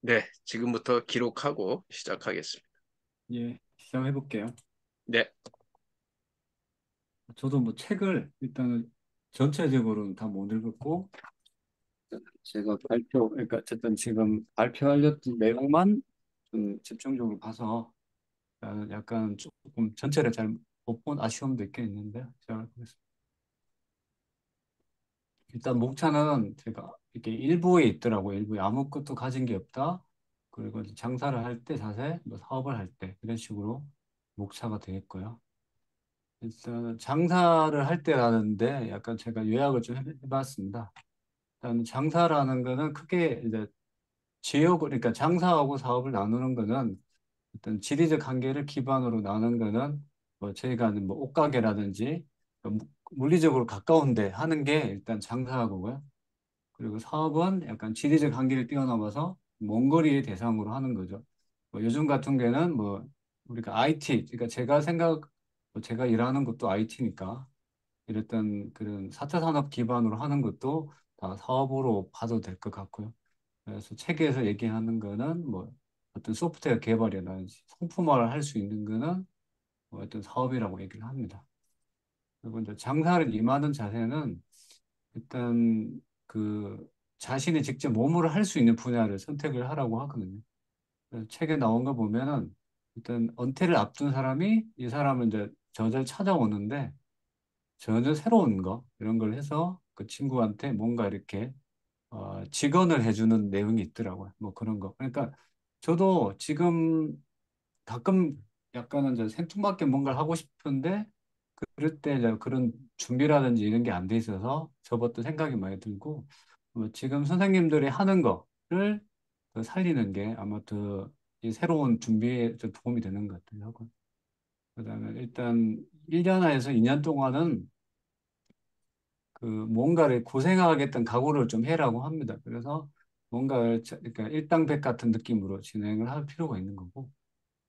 네, 지금부터 기록하고 시작하겠습니다. 예, 시작해 볼게요. 네, 저도 뭐 책을 일단은 전체적으로는 다 못 읽었고, 제가 그러니까 어쨌든 지금 발표하려던 내용만 좀 집중적으로 봐서 약간 조금 전체를 잘 못 본 아쉬움도 있긴 있는데, 시작을 하겠습니다. 일단 목차는 제가 이렇게 일부에 있더라고요. 일부에 아무것도 가진 게 없다. 그리고 이제 장사를 할 때 자세, 뭐 사업을 할 때 이런 식으로 목차가 되겠고요. 일단 장사를 할 때라는데 약간 제가 요약을 좀 해봤습니다. 일단 장사라는 거는 크게 이제 지역을 그러니까 장사하고 사업을 나누는 거는 어떤 지리적 한계를 기반으로 나누는 거는 뭐 저희가 하는 뭐 옷가게라든지 물리적으로 가까운데 하는 게 일단 장사하고요. 그리고 사업은 약간 지리적 한계를 뛰어넘어서 먼 거리의 대상으로 하는 거죠. 뭐 요즘 같은 경우에는 뭐 우리가 IT, 그러니까 뭐 제가 일하는 것도 IT니까 이랬던 그런 4차 산업 기반으로 하는 것도 다 사업으로 봐도 될 것 같고요. 그래서 책에서 얘기하는 거는 뭐 어떤 소프트웨어 개발이라든지 상품화를 할 수 있는 거는 뭐 어떤 사업이라고 얘기를 합니다. 그리고 이제 장사를 임하는 자세는 일단 그 자신이 직접 몸으로 할 수 있는 분야를 선택을 하라고 하거든요. 그래서 책에 나온 거 보면은 일단 은퇴를 앞둔 사람이 이 사람은 이제 저절 찾아오는데 전혀 새로운 거 이런 걸 해서 그 친구한테 뭔가 이렇게 직언을 해주는 내용이 있더라고요. 뭐 그런 거. 그러니까 저도 지금 가끔 약간은 이제 생뚱맞게 뭔가를 하고 싶은데 그럴 때 이제 그런 준비라든지 이런 게 안 돼 있어서 저것도 생각이 많이 들고 뭐 지금 선생님들이 하는 거를 더 살리는 게 아마 더 이 새로운 준비에 좀 도움이 되는 것 같아요. 그다음에 일단 1년에서 2년 동안은 그 뭔가를 고생하겠다는 각오를 좀 해라고 합니다. 그래서 뭔가를 그러니까 일당백 같은 느낌으로 진행을 할 필요가 있는 거고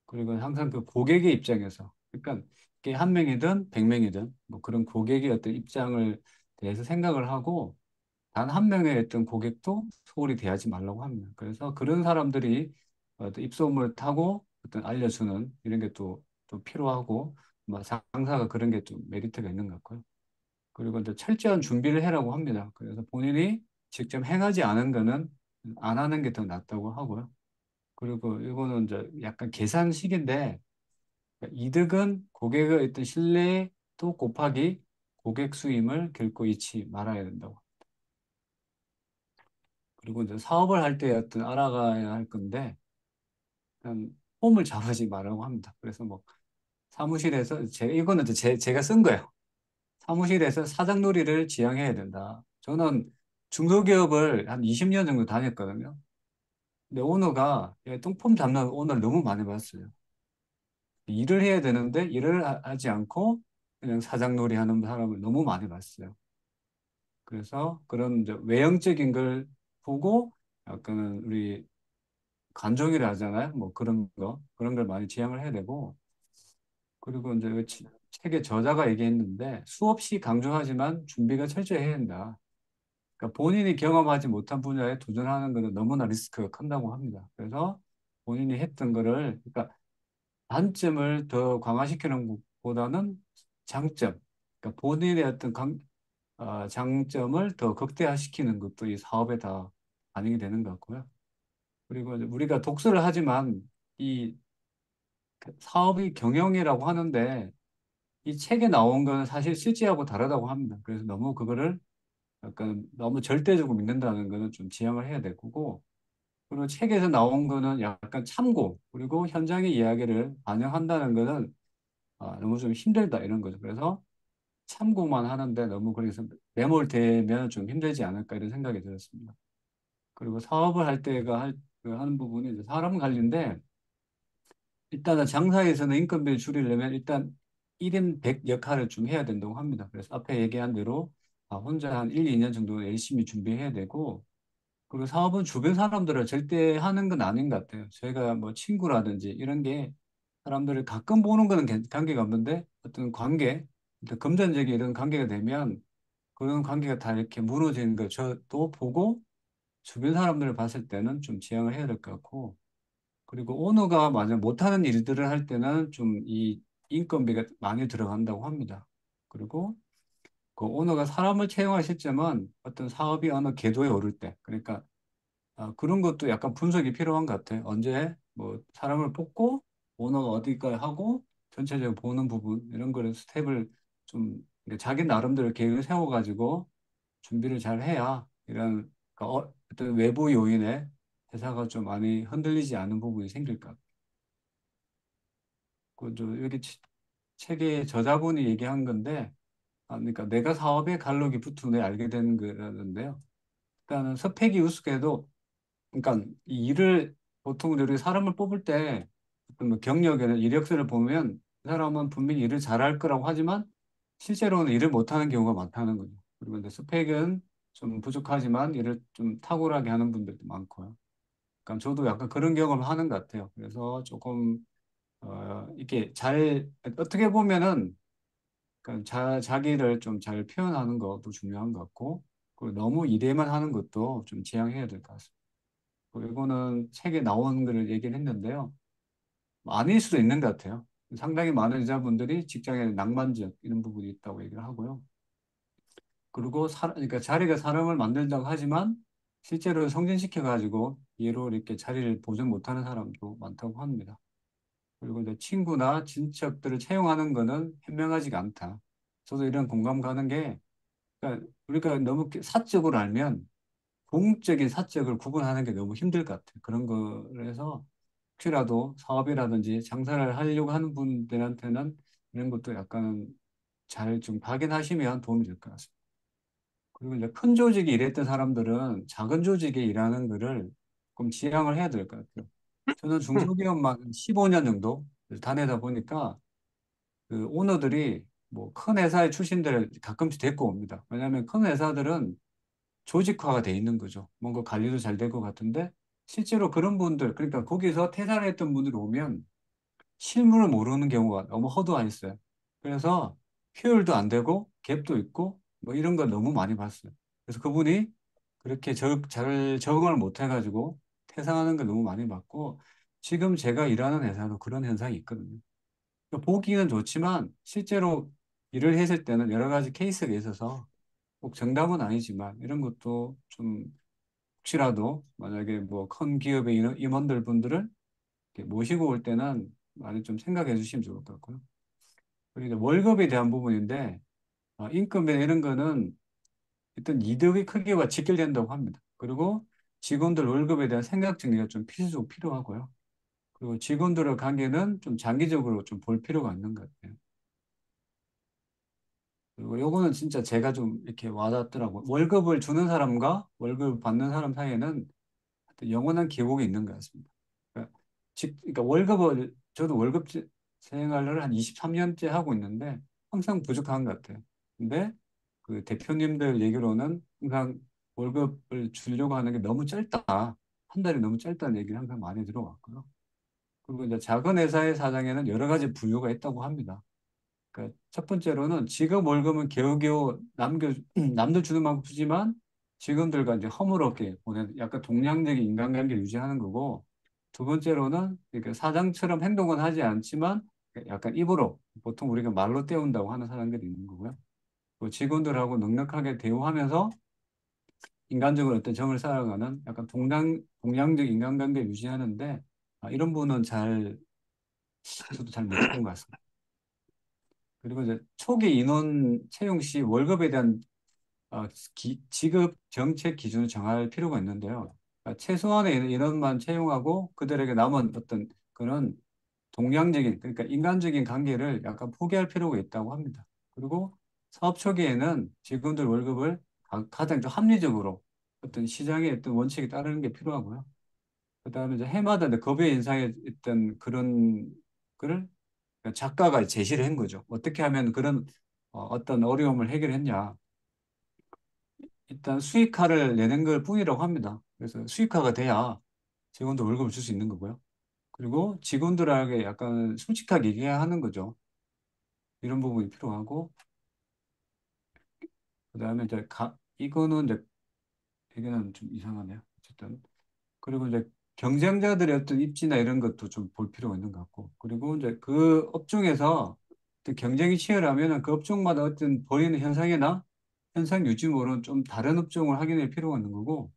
그리고 항상 그 고객의 입장에서 그러니까 이게 한 명이든 100명이든 뭐 그런 고객의 어떤 입장을 대해서 생각을 하고 단 한 명의 어떤 고객도 소홀히 대하지 말라고 합니다. 그래서 그런 사람들이 어떤 입소문을 타고 어떤 알려주는 이런 게 또 필요하고 뭐 장사가 그런 게 좀 메리트가 있는 것 같고요. 그리고 이제 철저한 준비를 해라고 합니다. 그래서 본인이 직접 행하지 않은 거는 안 하는 게 더 낫다고 하고요. 그리고 이거는 이제 약간 계산식인데 이득은 고객의 어떤 신뢰도 곱하기 고객 수임을 결코 잃지 말아야 된다고. 그리고 이제 사업을 할 때 어떤 알아가야 할 건데 일단 폼을 잡으지 말라고 합니다. 그래서 뭐 사무실에서 이거는 이제 제가 쓴 거예요. 사무실에서 사장놀이를 지향해야 된다. 저는 중소기업을 한 20년 정도 다녔거든요. 근데 오너가 똥폼 잡는 오너를 너무 많이 봤어요. 일을 해야 되는데 일을 하지 않고 그냥 사장놀이 하는 사람을 너무 많이 봤어요. 그래서 그런 이제 외형적인 걸 보고 약간은 우리 간종이라 하잖아요. 뭐 그런 걸 많이 지향을 해야 되고 그리고 이제 그 책의 저자가 얘기했는데 수없이 강조하지만 준비가 철저히 해야 한다. 그러니까 본인이 경험하지 못한 분야에 도전하는 것은 너무나 리스크가 큰다고 합니다. 그래서 본인이 했던 거를, 그러니까 단점을 더 강화시키는 것보다는 장점, 그러니까 본인의 어떤 장점을 더 극대화시키는 것도 이 사업에 다 반영이 되는 것 같고요. 그리고 이제 우리가 독서를 하지만 이 사업이 경영이라고 하는데 이 책에 나온 거는 사실 실제하고 다르다고 합니다. 그래서 너무 그거를 약간 너무 절대적으로 믿는다는 거는 좀 지양을 해야 될 거고, 그리고 책에서 나온 거는 약간 참고, 그리고 현장의 이야기를 반영한다는 거는 너무 좀 힘들다 이런 거죠. 그래서 참고만 하는데 너무 그래서 매몰되면 좀 힘들지 않을까 이런 생각이 들었습니다. 그리고 사업을 할 때가 그 하는 부분이 이제 사람 관리인데, 일단은 장사에서는 인건비를 줄이려면 일단 1인 100 역할을 좀 해야 된다고 합니다. 그래서 앞에 얘기한 대로 혼자 한 1, 2년 정도 열심히 준비해야 되고, 그리고 사업은 주변 사람들을 절대 하는 건 아닌 것 같아요. 저희가 뭐 친구라든지 이런 게 사람들을 가끔 보는 거는 관계가 없는데 어떤 관계, 어떤 금전적인 이런 관계가 되면 그런 관계가 다 이렇게 무너지는 거 저도 보고 주변 사람들을 봤을 때는 좀 지양을 해야 될 것 같고, 그리고 오너가 만약 못하는 일들을 할 때는 좀 이 인건비가 많이 들어간다고 합니다. 그리고 그 오너가 사람을 채용할 시점은 어떤 사업이 어느 궤도에 오를 때, 그러니까 그런 것도 약간 분석이 필요한 것 같아요. 언제 뭐 사람을 뽑고 오너가 어디까지 하고 전체적으로 보는 부분 이런 거를 스텝을 좀 이렇게 자기 나름대로 계획을 세워가지고 준비를 잘 해야 이런 그러니까 어떤 외부 요인에 회사가 좀 많이 흔들리지 않는 부분이 생길 것 같아요. 여기 책의 저자분이 얘기한 건데, 그러니까 내가 사업에 갈록이 붙은 후에 알게 된 거라는데요. 일단은 스펙이 우스개도, 그러니까 이 일을 보통 우리 사람을 뽑을 때 어떤 뭐 경력이나 이력서를 보면 그 사람은 분명히 일을 잘할 거라고 하지만 실제로는 일을 못하는 경우가 많다는 거죠. 그리고 이제 스펙은 좀 부족하지만 일을 좀 탁월하게 하는 분들도 많고요. 그러니까 저도 약간 그런 경험을 하는 것 같아요. 그래서 조금 이렇게 잘 어떻게 보면은 그러니까 자기를 좀 잘 표현하는 것도 중요한 것 같고, 그리고 너무 일에만 하는 것도 좀 지양해야 될 것 같습니다. 그리고 이거는 책에 나온 거를 얘기를 했는데요. 아닐 수도 있는 것 같아요. 상당히 많은 여자분들이 직장에 낭만적 이런 부분이 있다고 얘기를 하고요. 그리고 그러니까 자리가 사람을 만든다고 하지만 실제로 성진시켜가지고 얘로 이렇게 자리를 보존 못하는 사람도 많다고 합니다. 그리고 이제 친구나 친척들을 채용하는 거는 현명하지가 않다. 저도 이런 공감 가는 게, 그러니까 우리가 너무 사적으로 알면 공적인 사적을 구분하는 게 너무 힘들 것 같아요. 그런 거에서 혹시라도 사업이라든지 장사를 하려고 하는 분들한테는 이런 것도 약간 잘 좀 확인하시면 도움이 될 것 같습니다. 그리고 이제 큰 조직에 일했던 사람들은 작은 조직에 일하는 거를 좀 지양을 해야 될 것 같아요. 저는 중소기업만 15년 정도 다니다 보니까 그 오너들이 뭐 큰 회사의 출신들을 가끔씩 데리고 옵니다. 왜냐하면 큰 회사들은 조직화가 돼 있는 거죠. 뭔가 관리도 잘 될 것 같은데 실제로 그런 분들, 그러니까 거기서 퇴사를 했던 분들이 오면 실물을 모르는 경우가 너무 허다해 있어요. 그래서 효율도 안 되고 갭도 있고 뭐 이런 거 너무 많이 봤어요. 그래서 그분이 그렇게 잘 적응을 못 해가지고 퇴사하는 걸 너무 많이 봤고, 지금 제가 일하는 회사도 그런 현상이 있거든요. 그러니까 보기는 좋지만 실제로 일을 했을 때는 여러 가지 케이스가 있어서 꼭 정답은 아니지만 이런 것도 좀 혹시라도 만약에 뭐 큰 기업의 임원들 분들을 이렇게 모시고 올 때는 많이 좀 생각해 주시면 좋을 것 같고요. 그리고 이제 월급에 대한 부분인데, 인건비나 이런 거는 일단 이득의 크기와 직결된다고 합니다. 그리고 직원들 월급에 대한 생각 정리가 좀 필요하고요. 그리고 직원들의 관계는 좀 장기적으로 좀 볼 필요가 있는 것 같아요. 그리고 요거는 진짜 제가 좀 이렇게 와닿더라고요. 월급을 주는 사람과 월급을 받는 사람 사이에는 어떤 영원한 기복이 있는 것 같습니다. 그러니까, 그러니까 월급을, 저도 월급 생활을 한 23년째 하고 있는데 항상 부족한 것 같아요. 근데 그 대표님들 얘기로는 항상 월급을 주려고 하는 게 너무 짧다. 한 달이 너무 짧다는 얘기를 항상 많이 들어왔고요. 그리고 이제 작은 회사의 사장에는 여러 가지 분류가 있다고 합니다. 그러니까 첫 번째로는 지금 월급은 겨우겨우 남들 주는 만큼 주지만 직원들과 이제 허물없게 보내는 약간 동량적인 인간관계를 유지하는 거고, 두 번째로는 그러니까 사장처럼 행동은 하지 않지만 약간 입으로 보통 우리가 말로 때운다고 하는 사람들이 있는 거고요. 또 직원들하고 넉넉하게 대우하면서 인간적으로 어떤 정을 쌓아가는 약간 동량적 인간관계를 유지하는데, 이런 분은 저도 잘 못 본 것 같습니다. 그리고 이제 초기 인원 채용 시 월급에 대한 지급 정책 기준을 정할 필요가 있는데요. 최소한의 인원만 채용하고 그들에게 남은 어떤 그런 동량적인, 그러니까 인간적인 관계를 약간 포기할 필요가 있다고 합니다. 그리고 사업 초기에는 직원들 월급을 가장 좀 합리적으로 어떤 시장의 어떤 원칙에 따르는 게 필요하고요. 그다음에 이제 해마다 이제 급여 인상에 있던 그런 거를 작가가 제시를 한 거죠. 어떻게 하면 그런 어떤 어려움을 해결했냐. 일단 수익화를 내는 걸 뿐이라고 합니다. 그래서 수익화가 돼야 직원들 월급을 줄 수 있는 거고요. 그리고 직원들에게 약간 솔직하게 얘기해야 하는 거죠. 이런 부분이 필요하고, 그다음에 이제 이거는 이제 이거는 좀 이상하네요. 어쨌든. 그리고 이제 경쟁자들의 어떤 입지나 이런 것도 좀 볼 필요가 있는 것 같고. 그리고 이제 그 업종에서 또 경쟁이 치열하면은 그 업종마다 어떤 보이는 현상이나 현상 유지물은 좀 다른 업종을 확인할 필요가 있는 거고.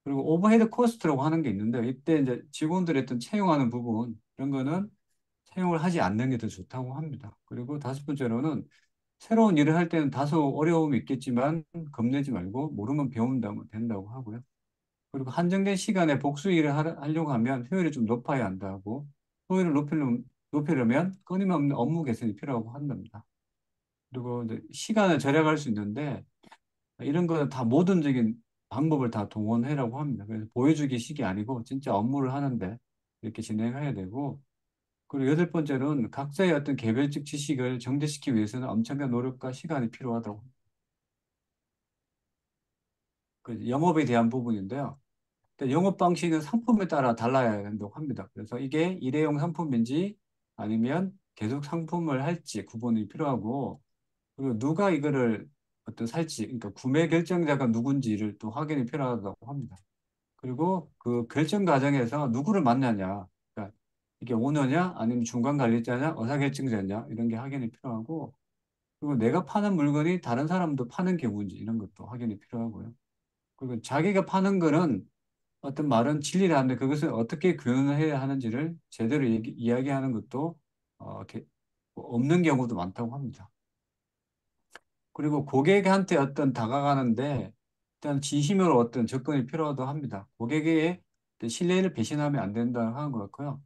그리고 오버헤드 코스트라고 하는 게 있는데 이때 이제 직원들이 어떤 채용하는 부분 이런 거는 채용을 하지 않는 게 더 좋다고 합니다. 그리고 다섯 번째로는 새로운 일을 할 때는 다소 어려움이 있겠지만 겁내지 말고 모르면 배운다면 된다고 하고요. 그리고 한정된 시간에 복수 일을 하려고 하면 효율이 좀 높아야 한다고 효율을 높이려면 끊임없는 업무 개선이 필요하고 한답니다. 그리고 이제 시간을 절약할 수 있는데 이런 거는 다 모든적인 방법을 다 동원해라고 합니다. 그래서 보여주기식이 아니고 진짜 업무를 하는데 이렇게 진행해야 되고 그리고 여덟 번째로는 각자의 어떤 개별적 지식을 정제시키기 위해서는 엄청난 노력과 시간이 필요하다고. 그 영업에 대한 부분인데요. 근데 영업 방식은 상품에 따라 달라야 된다고 합니다. 그래서 이게 일회용 상품인지 아니면 계속 상품을 할지 구분이 필요하고 그리고 누가 이거를 어떤 살지, 그러니까 구매 결정자가 누군지를 또 확인이 필요하다고 합니다. 그리고 그 결정 과정에서 누구를 만나냐, 그러니까 이게 오너냐, 아니면 중간 관리자냐, 의사결정자냐 이런 게 확인이 필요하고 그리고 내가 파는 물건이 다른 사람도 파는 경우인지 이런 것도 확인이 필요하고요. 그리고 자기가 파는 거는 어떤 말은 진리라는데 그것을 어떻게 구현해야 하는지를 제대로 이야기하는 것도 이렇게 없는 경우도 많다고 합니다. 그리고 고객한테 어떤 다가가는데 일단 진심으로 어떤 접근이 필요하다고 합니다. 고객의 어떤 신뢰를 배신하면 안 된다는 하는 것 같고요.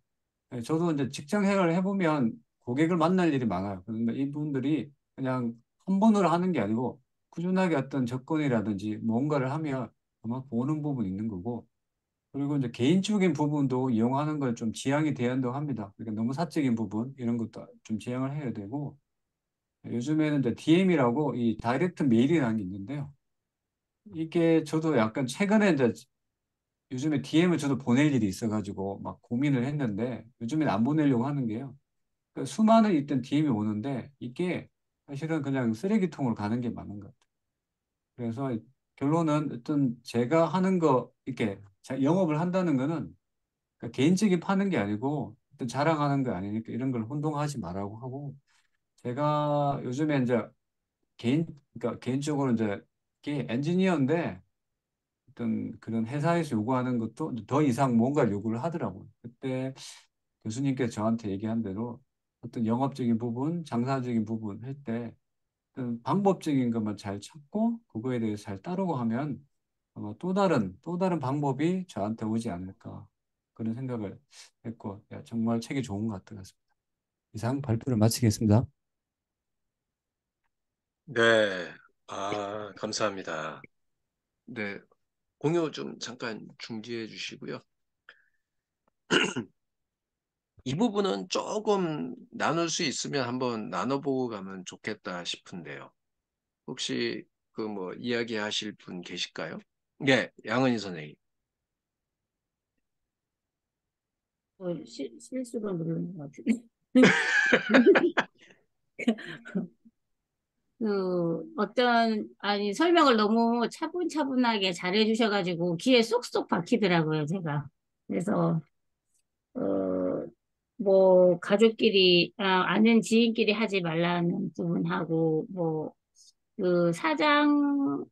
네, 저도 이제 직장 생활을 해보면 고객을 만날 일이 많아요. 그런데 이분들이 그냥 한 번으로 하는 게 아니고 꾸준하게 어떤 접근이라든지 뭔가를 하면 아마 보는 부분이 있는 거고 그리고 이제 개인적인 부분도 이용하는 걸 좀 지양이 돼야 한다고 합니다. 그러니까 너무 사적인 부분 이런 것도 좀 지양을 해야 되고 요즘에는 이제 DM이라고 이 다이렉트 메일이라는 게 있는데요. 이게 저도 약간 최근에 이제 요즘에 DM을 저도 보낼 일이 있어가지고 막 고민을 했는데 요즘엔 안 보내려고 하는 게요. 그러니까 수많은 일단 DM이 오는데 이게 사실은 그냥 쓰레기통으로 가는 게 맞는 것 같아요. 그래서 결론은 어떤 제가 하는 거 이렇게 영업을 한다는 거는 그러니까 개인적인 파는 게 아니고 어떤 자랑하는 거 아니니까 이런 걸 혼동하지 말라고 하고 제가 요즘에 이제 개인 그러니까 개인적으로 이제 이게 엔지니어인데 어떤 그런 회사에서 요구하는 것도 더 이상 뭔가 요구를 하더라고요. 그때 교수님께서 저한테 얘기한 대로 어떤 영업적인 부분, 장사적인 부분 할 때 어떤 방법적인 것만 잘 찾고 그거에 대해서 잘 따르고 하면 아마 또 다른 방법이 저한테 오지 않을까 그런 생각을 했고 야, 정말 책이 좋은 것 같았습니다. 이상 발표를 마치겠습니다. 네. 아, 감사합니다. 네. 공유 좀 잠깐 중지해 주시고요. 이 부분은 조금 나눌 수 있으면 한번 나눠보고 가면 좋겠다 싶은데요. 혹시 그 뭐 이야기하실 분 계실까요? 네, 양은희 선생님. 실수로 누른 것 같은데. 아니, 설명을 너무 차분차분하게 잘해 주셔가지고 귀에 쏙쏙 박히더라고요, 제가. 그래서, 어, 뭐, 가족끼리, 아는 지인끼리 하지 말라는 부분하고, 뭐, 그 사장이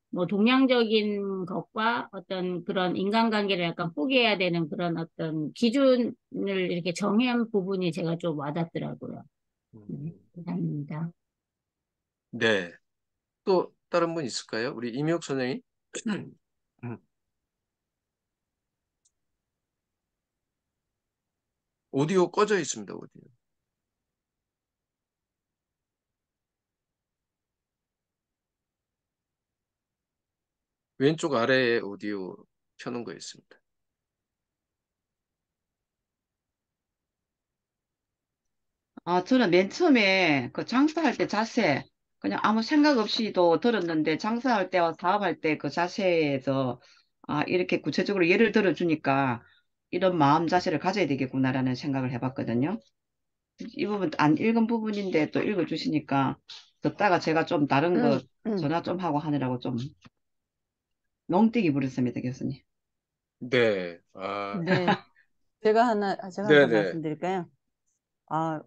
뭐 동양적인 것과 어떤 그런 인간관계를 약간 포기해야 되는 그런 어떤 기준을 이렇게 정한 부분이 제가 좀 와닿더라고요. 감사합니다. 네. 또 다른 분 있을까요? 우리 임혁 선생님. 음, 오디오 꺼져 있습니다. 오디오. 왼쪽 아래에 오디오 켜놓은 거 있습니다. 저는 맨 처음에 그 장사할 때 자세, 그냥 아무 생각 없이도 들었는데 장사할 때와 사업할 때 그 자세에서 이렇게 구체적으로 예를 들어주니까 이런 마음 자세를 가져야 되겠구나라는 생각을 해봤거든요. 이 부분 안 읽은 부분인데 또 읽어주시니까 듣다가 제가 좀 다른 거 응. 전화 좀 하고 하느라고 좀 농띠기 부렸습니다, 교수님. 네. 네, 제가 한 번 네네. 말씀드릴까요?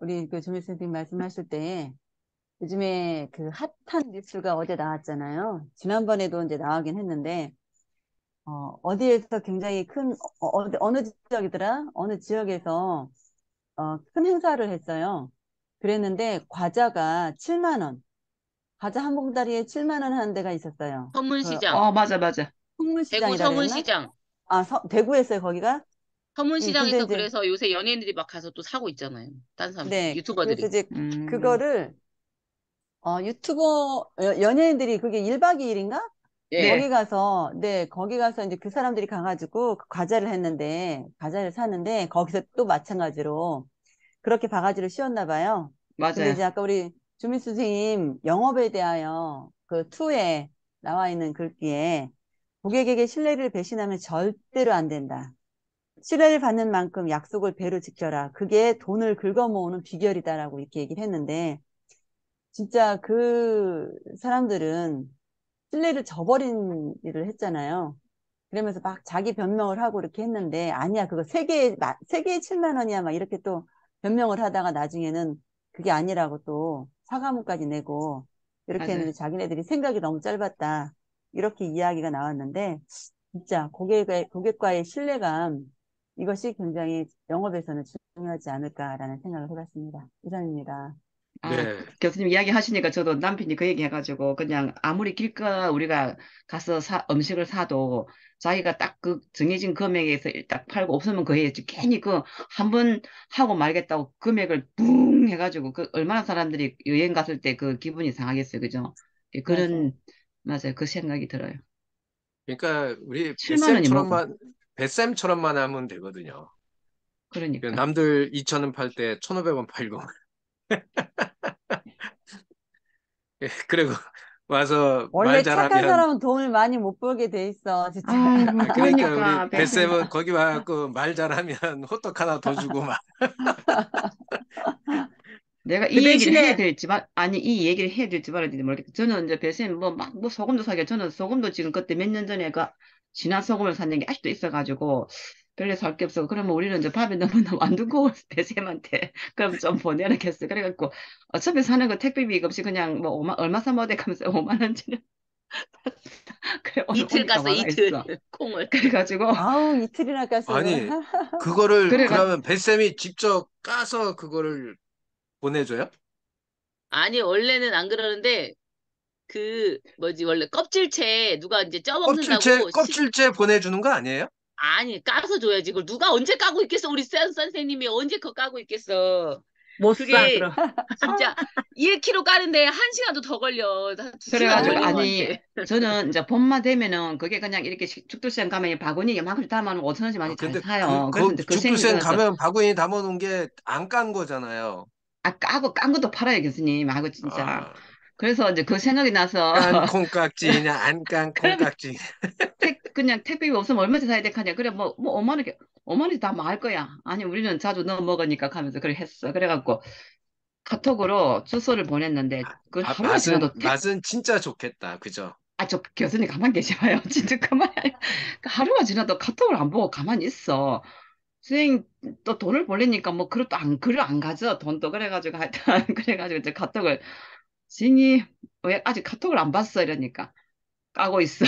우리 그 조미 선생님 말씀하실 때 요즘에 그 핫한 뉴스가 어제 나왔잖아요. 지난번에도 이제 나가긴 했는데, 어디에서 굉장히 어느 지역이더라? 어느 지역에서, 큰 행사를 했어요. 그랬는데, 과자가 7만 원. 과자 한 봉다리에 7만 원 하는 데가 있었어요. 서문시장, 맞아, 맞아. 대구 풍물시장이라 그랬나? 서문시장. 대구에서요, 거기가? 근데 서문시장에서 이제, 그래서 요새 연예인들이 막 가서 또 사고 있잖아요. 딴 사람, 네. 그래서 유튜버들이. 이제 음, 그거를, 연예인들이 그게 1박 2일인가? 예. 거기 네, 가서, 네, 거기 가서 이제 그 사람들이 가가지고 그 과자를 샀는데, 거기서 또 마찬가지로 그렇게 바가지를 씌웠나 봐요. 근데 맞아요. 이제 아까 우리 주미 선생님 영업에 대하여 그 2에 나와 있는 글귀에 고객에게 신뢰를 배신하면 절대로 안 된다. 신뢰를 받는 만큼 약속을 배로 지켜라. 그게 돈을 긁어 모으는 비결이다라고 이렇게 얘기를 했는데, 진짜 그 사람들은 신뢰를 저버린 일을 했잖아요. 그러면서 막 자기 변명을 하고 이렇게 했는데, 아니야, 그거 세 개에 7만 원이야, 막 이렇게 또 변명을 하다가 나중에는 그게 아니라고 또 사과문까지 내고, 이렇게 맞아요. 했는데 자기네들이 생각이 너무 짧았다. 이렇게 이야기가 나왔는데, 진짜 고객과의 신뢰감, 이것이 굉장히 영업에서는 중요하지 않을까라는 생각을 해봤습니다. 이상입니다. 네. 교수님 이야기 하시니까 저도 남편이 그 얘기 해가지고 그냥 아무리 길가 우리가 가서 음식을 사도 자기가 딱 그 정해진 금액에서 딱 팔고 없으면 그 해야지 괜히 그 한 번 하고 말겠다고 금액을 뿡 해가지고 그 얼마나 사람들이 여행 갔을 때 그 기분이 상하겠어요. 그죠? 예, 맞아요. 그런, 맞아요. 그 생각이 들어요. 그러니까 우리 7만 원이 뭐고. 뱃쌤처럼만 하면 되거든요. 그 그러니까. 남들 2,000원 팔 때 1,500원 팔고 그리고 와서 말 원래 착한 잘하면 사람은 돈을 많이 못 벌게 돼 있어, 진짜. 아이고, 그러니까 우리 그러니까 뱃쌤. 뱃쌤은 거기 와갖고 말 잘하면 호떡 하나 더 주고 막 내가 그 이 얘기를 해야 대신에 될지, 아니, 이 얘기를 해야 될지 말아야 될지 모르겠다. 저는 이제 배쌤 뭐 소금도 사게, 저는 소금도 지금 그때 몇 년 전에 그 진한 소금을 샀는 게 아직도 있어가지고, 별로 살 게 없어. 그러면 우리는 이제 밥에 너무너무 안 두고 배쌤한테, 그럼 좀 보내라겠어. 그래갖고, 어차피 사는 거 택배비 없이 그냥 뭐 얼마 사 먹어야 돼? 하면서 5만 원치를. 그래, 오늘 이틀 오니까 깠어, 와가 이틀. 있어. 콩을. 그래가지고, 아우, 이틀이나 깠어요. 아니 그거를 그래가, 그러면 뱃쌤이 직접 까서 그거를 보내줘요? 아니, 원래는 안 그러는데, 원래 껍질채 누가 이제 껍질째 쪄먹는다고, 껍질째 보내주는 거 아니에요? 아니, 까서 줘야지. 그걸 누가 언제 까고 있겠어? 우리 선생님이 언제 그거 까고 있겠어? 못 사, 그게 그럼. 진짜 1kg 까는데 1시간도 더 걸려. 한 2시간 그래가지고 걸린 것 오. 아니 같아. 저는 이제 봄만 되면은 그게 그냥 이렇게 죽도시장 가면 바구니 이만큼 담아놓으면 5천 원씩 많이 잘 근데 그, 사요. 그래서 그 이제 그 생각이 죽두생 들어서 가면 바구니 담아놓은 게 안 깐 거잖아요. 까고 깐 것도 팔아요 교수님. 하고 진짜. 아, 그래서 이제 그 생각이 나서 깐 콩깍지냐 안 깐 그러면 콩깍지. 그냥 택배비 없으면 얼마치 사야 돼? 하냐. 그래 뭐 5만 원이 다 뭐 할 거야. 아니 우리는 자주 넣어 먹으니까 하면서 그래 했어. 그래갖고 카톡으로 주소를 보냈는데 그 하루가 지나도 맛은 진짜 좋겠다. 그죠? 저 교수님 가만 계셔봐요. 진짜 가만히, 하루가 지나도 카톡을 안 보고 가만히 있어. 선생님 또 돈을 벌리니까 뭐 그릇도 글을 안 가져. 돈도 그래가지고 하여튼, 그래가지고 이제 카톡을, 선생님, 왜 아직 카톡을 안 봤어? 이러니까, 까고 있어.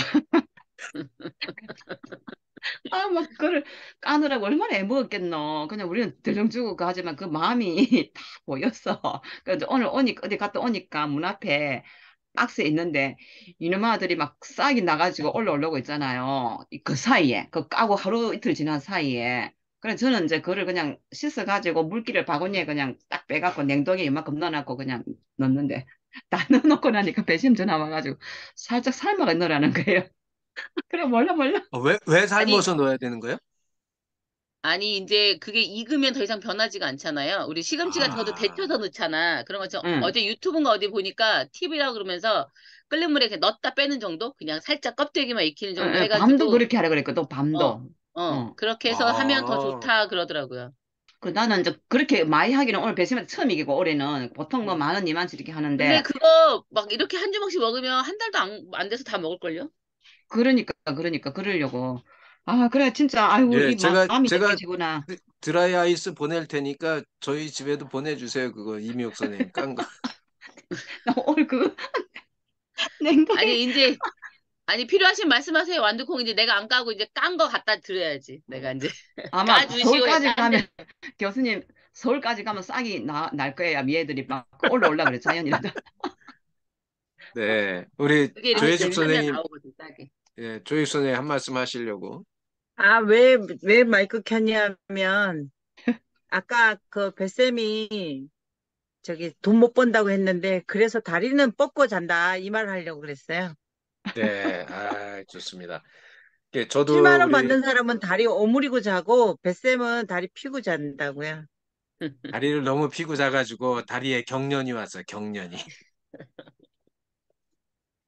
막 그걸 까느라고 얼마나 애먹었겠노. 그냥 우리는 들렁 주고 가지만 그 마음이 다 보였어. 그래서 오늘 어디 갔다 오니까 문 앞에 박스에 있는데 이놈 아들이 막 싹이 나가지고 올라오려고 있잖아요. 그 사이에 그 까고 하루 이틀 지난 사이에. 그래 저는 이제 그를 그냥 씻어가지고 물기를 바구니에 그냥 딱 빼갖고 냉동에 이만큼 넣어놨고 그냥 넣는데 다 넣어놓고 나니까 배심 전화 와가지고 살짝 삶아가 넣으라는 거예요. 그래 몰라. 왜 아니, 삶아서 넣어야 되는 거예요? 아니, 이제 그게 익으면 더 이상 변하지가 않잖아요. 우리 시금치 같은 것도 데쳐서 아, 넣잖아. 그런 거 응. 어제 유튜브인가 어디 보니까 팁이라고 그러면서 끓는 물에 그냥 넣었다 빼는 정도? 그냥 살짝 껍데기만 익히는 정도 밤도 해가지고, 그렇게 하라 그랬거든 어, 밤도. 어. 그렇게 해서 하면 더 아, 좋다 그러더라고요. 나는 이제 그렇게 많이 하기는 오늘 배심한테 처음 이기고 올해는 보통 뭐 음. 10,000원, 20,000원씩 이렇게 근데 하는데 그거 막 이렇게 한 주먹씩 먹으면 한 달도 안 돼서 다 먹을걸요? 그러니까 그러려고. 아, 그래 진짜 아이고 예, 이 마음이 느껴지구나. 드라이 아이스 보낼 테니까 저희 집에도 보내주세요. 그거 이미옥 선생님 깐 거. 나 오늘 그거 냉동에 아니, 이제, 아니, 필요하신 말씀하세요. 완두콩 이제 내가 안 까고 이제 깐 거 갖다 드려야지. 내가 이제 아마 까주시고 서울까지 깐 대. 가면 교수님 서울까지 가면 싹이 날 거야. 미애들이 막 올라올라 그래 자연이라도. 네, 우리 그게 이렇게 조혜숙 끓으면 선생님, 나오거든, 싸게. 예, 조혜숙 선생님 한 말씀 하시려고. 아, 왜 마이크 켰냐면, 아까 그 뱃쌤이 저기 돈 못 번다고 했는데, 그래서 다리는 뻗고 잔다. 이 말 하려고 그랬어요. 네, 아, 좋습니다. 예, 저도 7만 원 우리 받는 사람은 다리 오므리고 자고, 뱃쌤은 다리 펴고 잔다고요. 다리를 너무 피고 자가지고 다리에 경련이 왔어요. 경련이.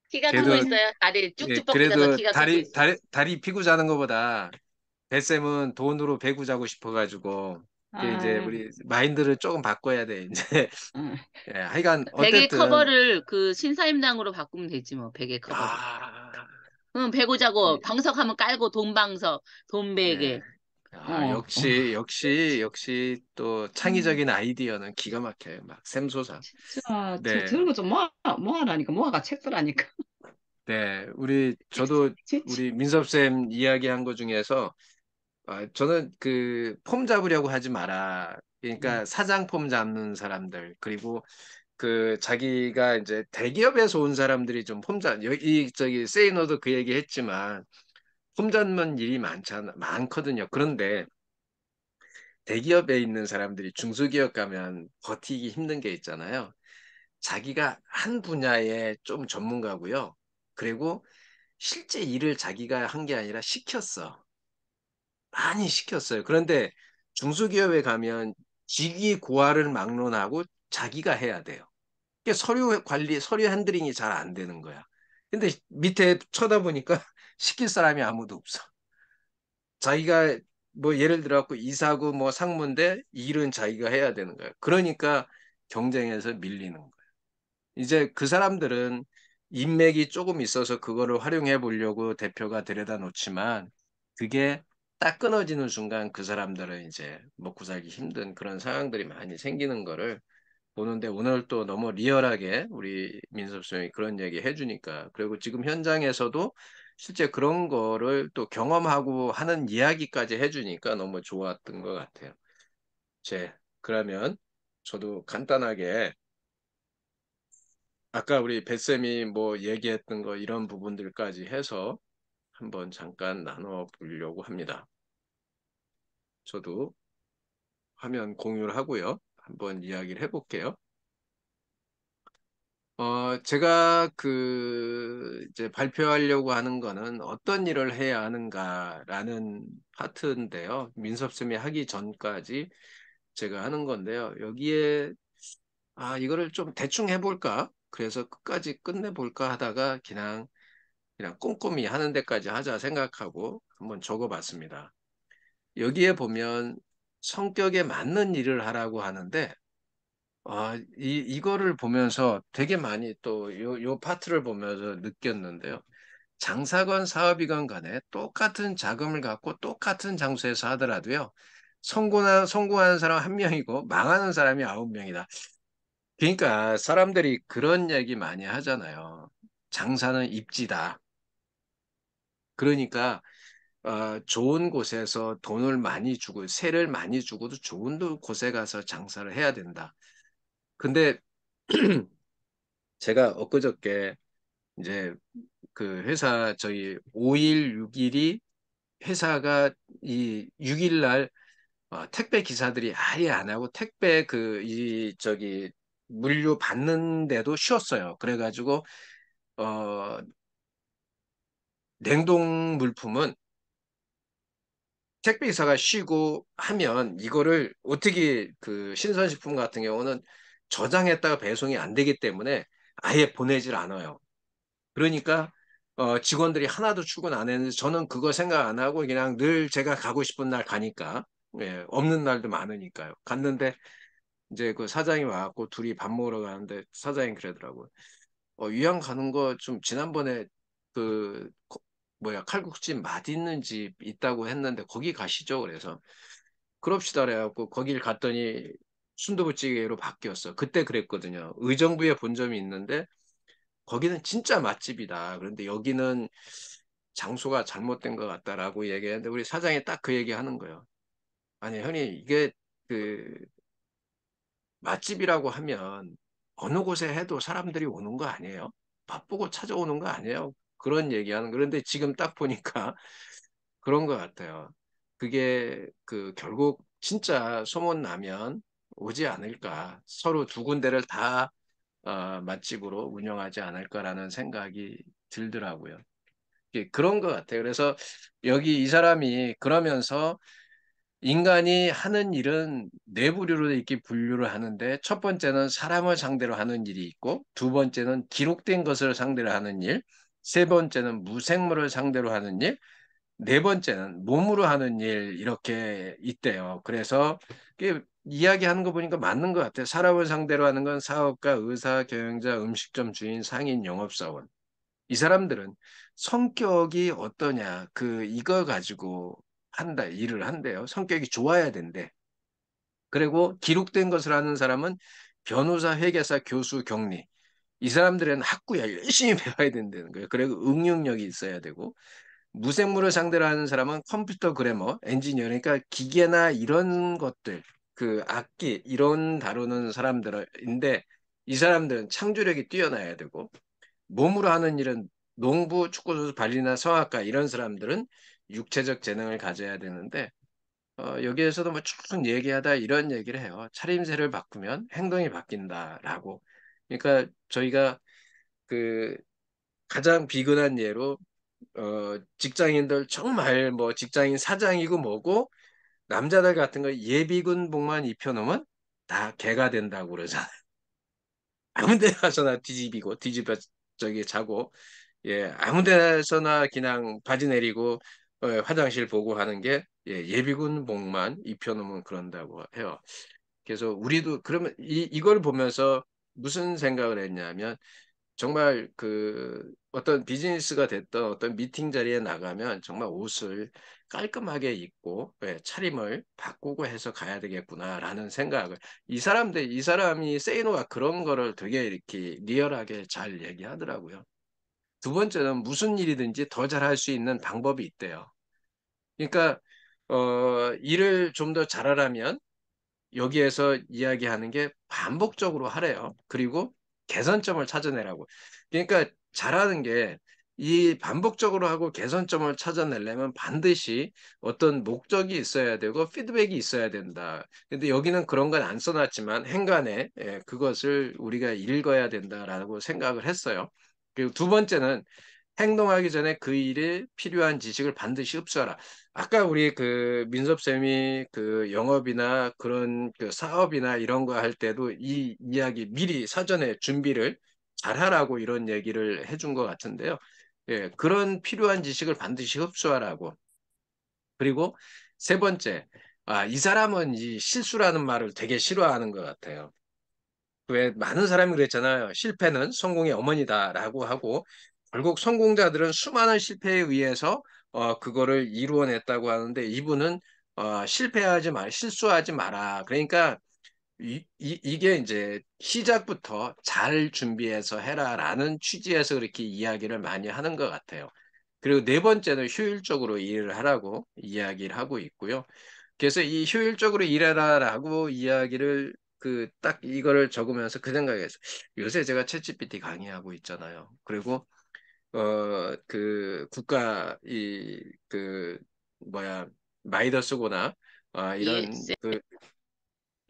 키가 크고 그래도 있어요. 다리 예, 쭉쭉 뻗겨져서 그래도 키가 크고 있어. 다리 피고 자는 것보다 뱃쌤은 돈으로 배구 자고 싶어가지고 그 이제 아, 우리 마인드를 조금 바꿔야 돼. 이제 아, 예, 하여간 베개 어쨌든 커버를 그 신사임당으로 바꾸면 되지 뭐, 베개 커버를. 아, 응, 배고 자고 이- 방석하면 깔고 돈방석, 네. 돈베개. 아, 어, 역시 또 음, 창의적인 아이디어는 기가 막혀요. 막 샘솟아. 진짜 네. 저런 거 좀 모아라니까 모아가 책 쓰라니까. 네. 저도 진짜. 우리 민섭 쌤 이야기한 것 중에서 저는 그 폼 잡으려고 하지 마라. 음, 그러니까 사장 폼 잡는 사람들 그리고 그 자기가 이제 대기업에서 온 사람들이 좀 폼 잡, 저기 세이너도 그 얘기 했지만 폼 잡는 일이 많거든요. 그런데 대기업에 있는 사람들이 중소기업 가면 버티기 힘든 게 있잖아요. 자기가 한 분야에 좀 전문가고요. 그리고 실제 일을 자기가 한 게 아니라 시켰어. 많이 시켰어요. 그런데 중소기업에 가면 직위 고하를 막론하고 자기가 해야 돼요. 이게 서류 관리, 서류 핸들링이 잘 안 되는 거야. 근데 밑에 쳐다보니까 시킬 사람이 아무도 없어. 자기가 뭐 예를 들어 갖고 이사고 뭐 상무인데 일은 자기가 해야 되는 거야. 그러니까 경쟁에서 밀리는 거야. 이제 그 사람들은 인맥이 조금 있어서 그거를 활용해 보려고 대표가 데려다 놓지만 그게 딱 끊어지는 순간 그 사람들은 이제 먹고 살기 힘든 그런 상황들이 많이 생기는 거를 보는데 오늘 또 너무 리얼하게 우리 민섭 선생님이 그런 얘기 해주니까 그리고 지금 현장에서도 실제 그런 거를 또 경험하고 하는 이야기까지 해주니까 너무 좋았던 것 같아요. 그러면 저도 간단하게 아까 우리 뱃쌤이 뭐 얘기했던 거 이런 부분들까지 해서 한번 잠깐 나눠 보려고 합니다. 저도 화면 공유를 하고요. 한번 이야기를 해볼게요. 제가 이제 발표하려고 하는 거는 어떤 일을 해야 하는가라는 파트인데요. 민섭쌤이 하기 전까지 제가 하는 건데요. 여기에, 이거를 좀 대충 해볼까? 그래서 끝까지 끝내볼까 하다가 그냥 꼼꼼히 하는 데까지 하자 생각하고 한번 적어봤습니다. 여기에 보면 성격에 맞는 일을 하라고 하는데, 이거를 보면서 되게 많이 또 요 파트를 보면서 느꼈는데요. 장사건 사업이건 간에 똑같은 자금을 갖고 똑같은 장소에서 하더라도요. 성공하는 사람 한 명이고 망하는 사람이 9명이다. 그러니까 사람들이 그런 얘기 많이 하잖아요. 장사는 입지다. 그러니까 좋은 곳에서 돈을 많이 주고 세를 많이 주고도 좋은 곳에 가서 장사를 해야 된다. 근데 제가 엊그저께 이제 그 회사 저희 5일, 6일이 회사가 이 6일 날 택배 기사들이 아예 안 하고 택배 저기 물류 받는데도 쉬었어요. 그래가지고 어 냉동 물품은 택배 기사가 쉬고 하면 이거를 어떻게 그 신선식품 같은 경우는 저장했다가 배송이 안 되기 때문에 아예 보내질 않아요. 그러니까 직원들이 하나도 출근 안 했는데 저는 그거 생각 안 하고 그냥 늘 제가 가고 싶은 날 가니까 예, 없는 날도 많으니까요. 갔는데 이제 그 사장이 와갖고 둘이 밥 먹으러 가는데 사장이 그러더라고요. 위양 가는 거 좀 지난번에 그 칼국수집 맛있는 집 있다고 했는데 거기 가시죠. 그래서 그럽시다 그래갖고 거길 갔더니 순두부찌개로 바뀌었어. 그때 그랬거든요. 의정부에 본점이 있는데 거기는 진짜 맛집이다. 그런데 여기는 장소가 잘못된 것 같다라고 얘기했는데 우리 사장이 딱 그 얘기 하는 거예요. 아니, 형님, 이게 그 맛집이라고 하면 어느 곳에 해도 사람들이 오는 거 아니에요? 바쁘고 찾아오는 거 아니에요? 그런 얘기하는. 그런데 지금 딱 보니까 그런 것 같아요. 그게 결국 진짜 소문 나면 오지 않을까. 서로 두 군데를 다 맛집으로 운영하지 않을까라는 생각이 들더라고요. 그런 것 같아요. 그래서 여기 이 사람이 그러면서 인간이 하는 일은 네 부류로 이렇게 분류를 하는데 첫 번째는 사람을 상대로 하는 일이 있고 두 번째는 기록된 것을 상대로 하는 일, 세 번째는 무생물을 상대로 하는 일, 네 번째는 몸으로 하는 일 이렇게 있대요. 그래서 이야기하는 거 보니까 맞는 것 같아요. 사람을 상대로 하는 건 사업가, 의사, 경영자, 음식점 주인, 상인, 영업사원. 이 사람들은 성격이 어떠냐, 이거 가지고 일을 한대요. 성격이 좋아야 된대. 그리고 기록된 것을 하는 사람은 변호사, 회계사, 교수, 격리. 이 사람들은 학구 열심히 배워야 된다는 거예요. 그리고 응용력이 있어야 되고, 무생물을 상대로 하는 사람은 컴퓨터 그래머, 엔지니어, 그러니까 기계나 이런 것들, 악기, 이런 다루는 사람들인데, 이 사람들은 창조력이 뛰어나야 되고, 몸으로 하는 일은 농부, 축구선수, 발리나 성악가 이런 사람들은 육체적 재능을 가져야 되는데 여기에서도 뭐 쭉 얘기하다 이런 얘기를 해요. 차림새를 바꾸면 행동이 바뀐다라고. 그러니까 저희가 그 가장 비근한 예로 직장인들 정말 뭐 직장인 사장이고 뭐고 남자들 같은 거 예비군복만 입혀놓으면 다 개가 된다고 그러잖아요. 아무 데 가서나 뒤집이고 뒤집어 저기 자고 아무 데서나 그냥 바지 내리고 화장실 보고 하는 게 예비군복만 입혀놓으면 그런다고 해요. 그래서 우리도 그러면 이걸 보면서 무슨 생각을 했냐면 정말 어떤 비즈니스가 됐던 어떤 미팅 자리에 나가면 정말 옷을 깔끔하게 입고 차림을 바꾸고 해서 가야 되겠구나라는 생각을 이 사람이 세이노가 그런 거를 되게 이렇게 리얼하게 잘 얘기하더라고요. 두 번째는 무슨 일이든지 더 잘할 수 있는 방법이 있대요. 그러니까 일을 좀 더 잘하려면 여기에서 이야기하는 게 반복적으로 하래요. 그리고 개선점을 찾아내라고. 그러니까 잘하는 게 이 반복적으로 하고 개선점을 찾아내려면 반드시 어떤 목적이 있어야 되고 피드백이 있어야 된다. 근데 여기는 그런 건 안 써놨지만 행간에 그것을 우리가 읽어야 된다라고 생각을 했어요. 그리고 두 번째는 행동하기 전에 그 일에 필요한 지식을 반드시 흡수하라. 아까 우리 민섭 쌤이 영업이나 그런 사업이나 이런 거 할 때도 이 이야기 미리 사전에 준비를 잘하라고 이런 얘기를 해준 것 같은데요. 그런 필요한 지식을 반드시 흡수하라고. 그리고 세 번째, 이 사람은 이 실수라는 말을 되게 싫어하는 것 같아요. 왜 많은 사람이 그랬잖아요. 실패는 성공의 어머니다라고 하고 결국 성공자들은 수많은 실패에 의해서 그거를 이루어냈다고 하는데 이분은 실수하지 마라. 그러니까 이게 이제 시작부터 잘 준비해서 해라라는 취지에서 그렇게 이야기를 많이 하는 것 같아요. 그리고 네 번째는 효율적으로 일을 하라고 이야기를 하고 있고요. 그래서 이 효율적으로 일해라라고 이야기를 딱 이거를 적으면서 그 생각했어요. 요새 제가 챗GPT 강의하고 있잖아요. 그리고 국가 뭐야 마이더스고나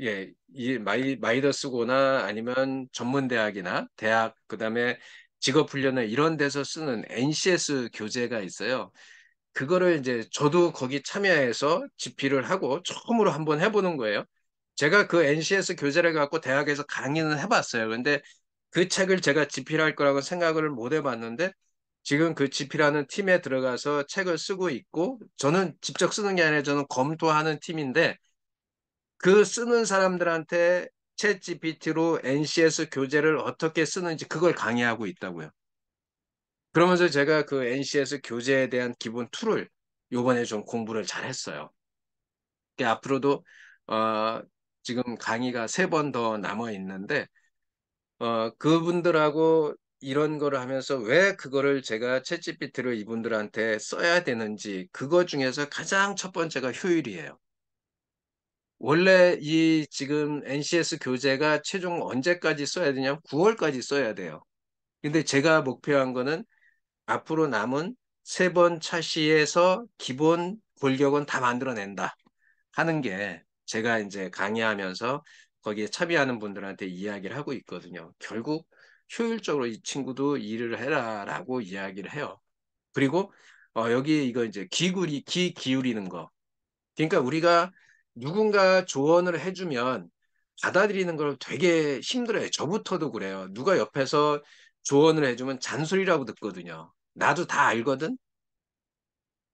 예, 이런 이 마이더스고나 아니면 전문대학이나 대학 그다음에 직업훈련을 이런 데서 쓰는 NCS 교재가 있어요. 그거를 이제 저도 거기 참여해서 집필을 하고 처음으로 한번 해보는 거예요. 제가 그 NCS 교재를 갖고 대학에서 강의는 해봤어요. 근데 그 책을 제가 집필할 거라고 생각을 못 해봤는데 지금 그 집필하는 팀에 들어가서 책을 쓰고 있고 저는 직접 쓰는 게 아니라 저는 검토하는 팀인데 그 쓰는 사람들한테 챗 GPT로 NCS 교재를 어떻게 쓰는지 그걸 강의하고 있다고요. 그러면서 제가 그 NCS 교재에 대한 기본 툴을 요번에 좀 공부를 잘 했어요. 앞으로도 어, 지금 강의가 3번 더 남아 있는데 그분들하고 이런 거를 하면서 왜 그거를 제가 챗GPT를 이분들한테 써야 되는지 그거 중에서 가장 첫 번째가 효율이에요. 원래 이 지금 NCS 교재가 최종 언제까지 써야 되냐면 9월까지 써야 돼요. 근데 제가 목표한 거는 앞으로 남은 3번 차시에서 기본 골격은 다 만들어낸다 하는 게 제가 이제 강의하면서 거기에 참여하는 분들한테 이야기를 하고 있거든요. 결국 효율적으로 이 친구도 일을 해라라고 이야기를 해요. 그리고 여기 이거 이제 귀 기울이는 거. 그러니까 우리가 누군가 조언을 해주면 받아들이는 걸 되게 힘들어요. 저부터도 그래요. 누가 옆에서 조언을 해주면 잔소리라고 듣거든요. 나도 다 알거든.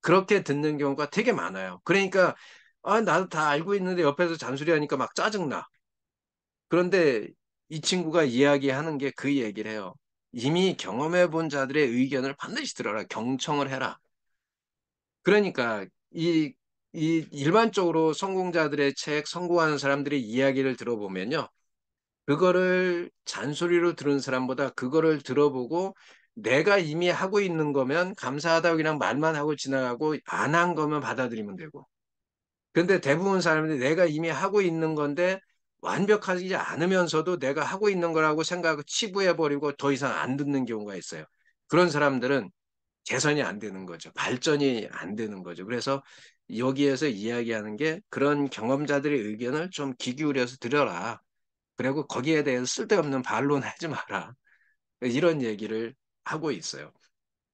그렇게 듣는 경우가 되게 많아요. 그러니까 나도 다 알고 있는데 옆에서 잔소리하니까 막 짜증나. 그런데 이 친구가 이야기하는 게 그 얘기를 해요. 이미 경험해 본 자들의 의견을 반드시 들어라. 경청을 해라. 그러니까 이 일반적으로 성공자들의 책, 성공하는 사람들의 이야기를 들어보면요. 그거를 잔소리로 들은 사람보다 그거를 들어보고 내가 이미 하고 있는 거면 감사하다고 그냥 말만 하고 지나가고 안 한 거면 받아들이면 되고. 근데 대부분 사람들이 내가 이미 하고 있는 건데 완벽하지 않으면서도 내가 하고 있는 거라고 생각하고 치부해버리고 더 이상 안 듣는 경우가 있어요. 그런 사람들은 개선이 안 되는 거죠. 발전이 안 되는 거죠. 그래서 여기에서 이야기하는 게 그런 경험자들의 의견을 좀 귀 기울여서 들어라. 그리고 거기에 대해서 쓸데없는 반론하지 마라. 이런 얘기를 하고 있어요.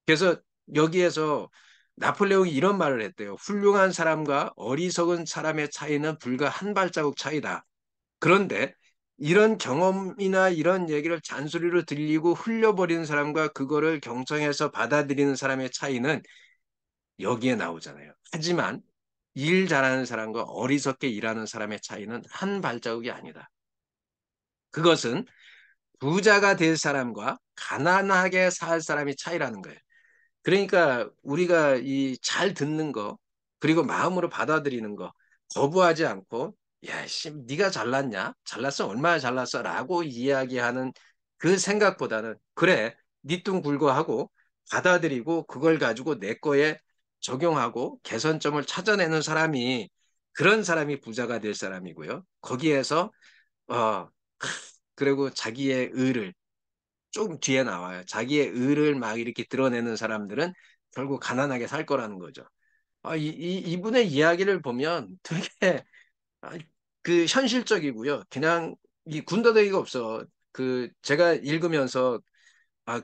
그래서 여기에서 나폴레옹이 이런 말을 했대요. 훌륭한 사람과 어리석은 사람의 차이는 불과 한 발자국 차이다. 그런데 이런 경험이나 이런 얘기를 잔소리로 들리고 흘려버리는 사람과 그거를 경청해서 받아들이는 사람의 차이는 여기에 나오잖아요. 하지만 일 잘하는 사람과 어리석게 일하는 사람의 차이는 한 발자국이 아니다. 그것은 부자가 될 사람과 가난하게 살 사람의 차이라는 거예요. 그러니까 우리가 이 잘 듣는 거 그리고 마음으로 받아들이는 거 거부하지 않고 야, 씨, 네가 잘났냐? 잘났어? 얼마나 잘났어? 라고 이야기하는 그 생각보다는 그래, 네 뚱 굴거하고 받아들이고 그걸 가지고 내 거에 적용하고 개선점을 찾아내는 사람이 그런 사람이 부자가 될 사람이고요. 거기에서 어 그리고 자기의 의를 조금 뒤에 나와요. 자기의 의를 막 이렇게 드러내는 사람들은 결국 가난하게 살 거라는 거죠. 이분의 이야기를 보면 되게 아, 그 현실적이고요. 그냥 이 군더더기가 없어. 그 제가 읽으면서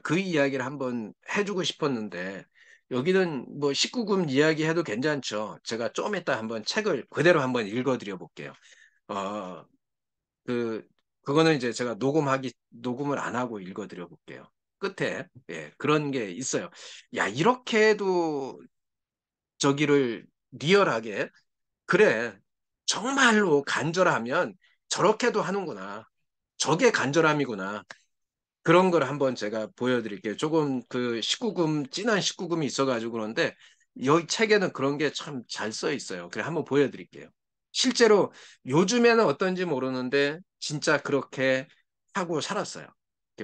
그 이야기를 한번 해주고 싶었는데 여기는 뭐 19금 이야기 해도 괜찮죠. 제가 좀 이따 한번 책을 그대로 한번 읽어드려 볼게요. 어, 그 그거는 이제 제가 녹음을 안 하고 읽어드려 볼게요. 끝에 그런 게 있어요. 야, 이렇게 해도 저기를 리얼하게 그래. 정말로 간절하면 저렇게도 하는구나. 저게 간절함이구나. 그런 걸 한번 제가 보여드릴게요. 조금 그 19금, 진한 19금이 있어가지고 그런데 여기 책에는 그런 게 참 잘 써 있어요. 그래, 한번 보여드릴게요. 실제로 요즘에는 어떤지 모르는데 진짜 그렇게 하고 살았어요.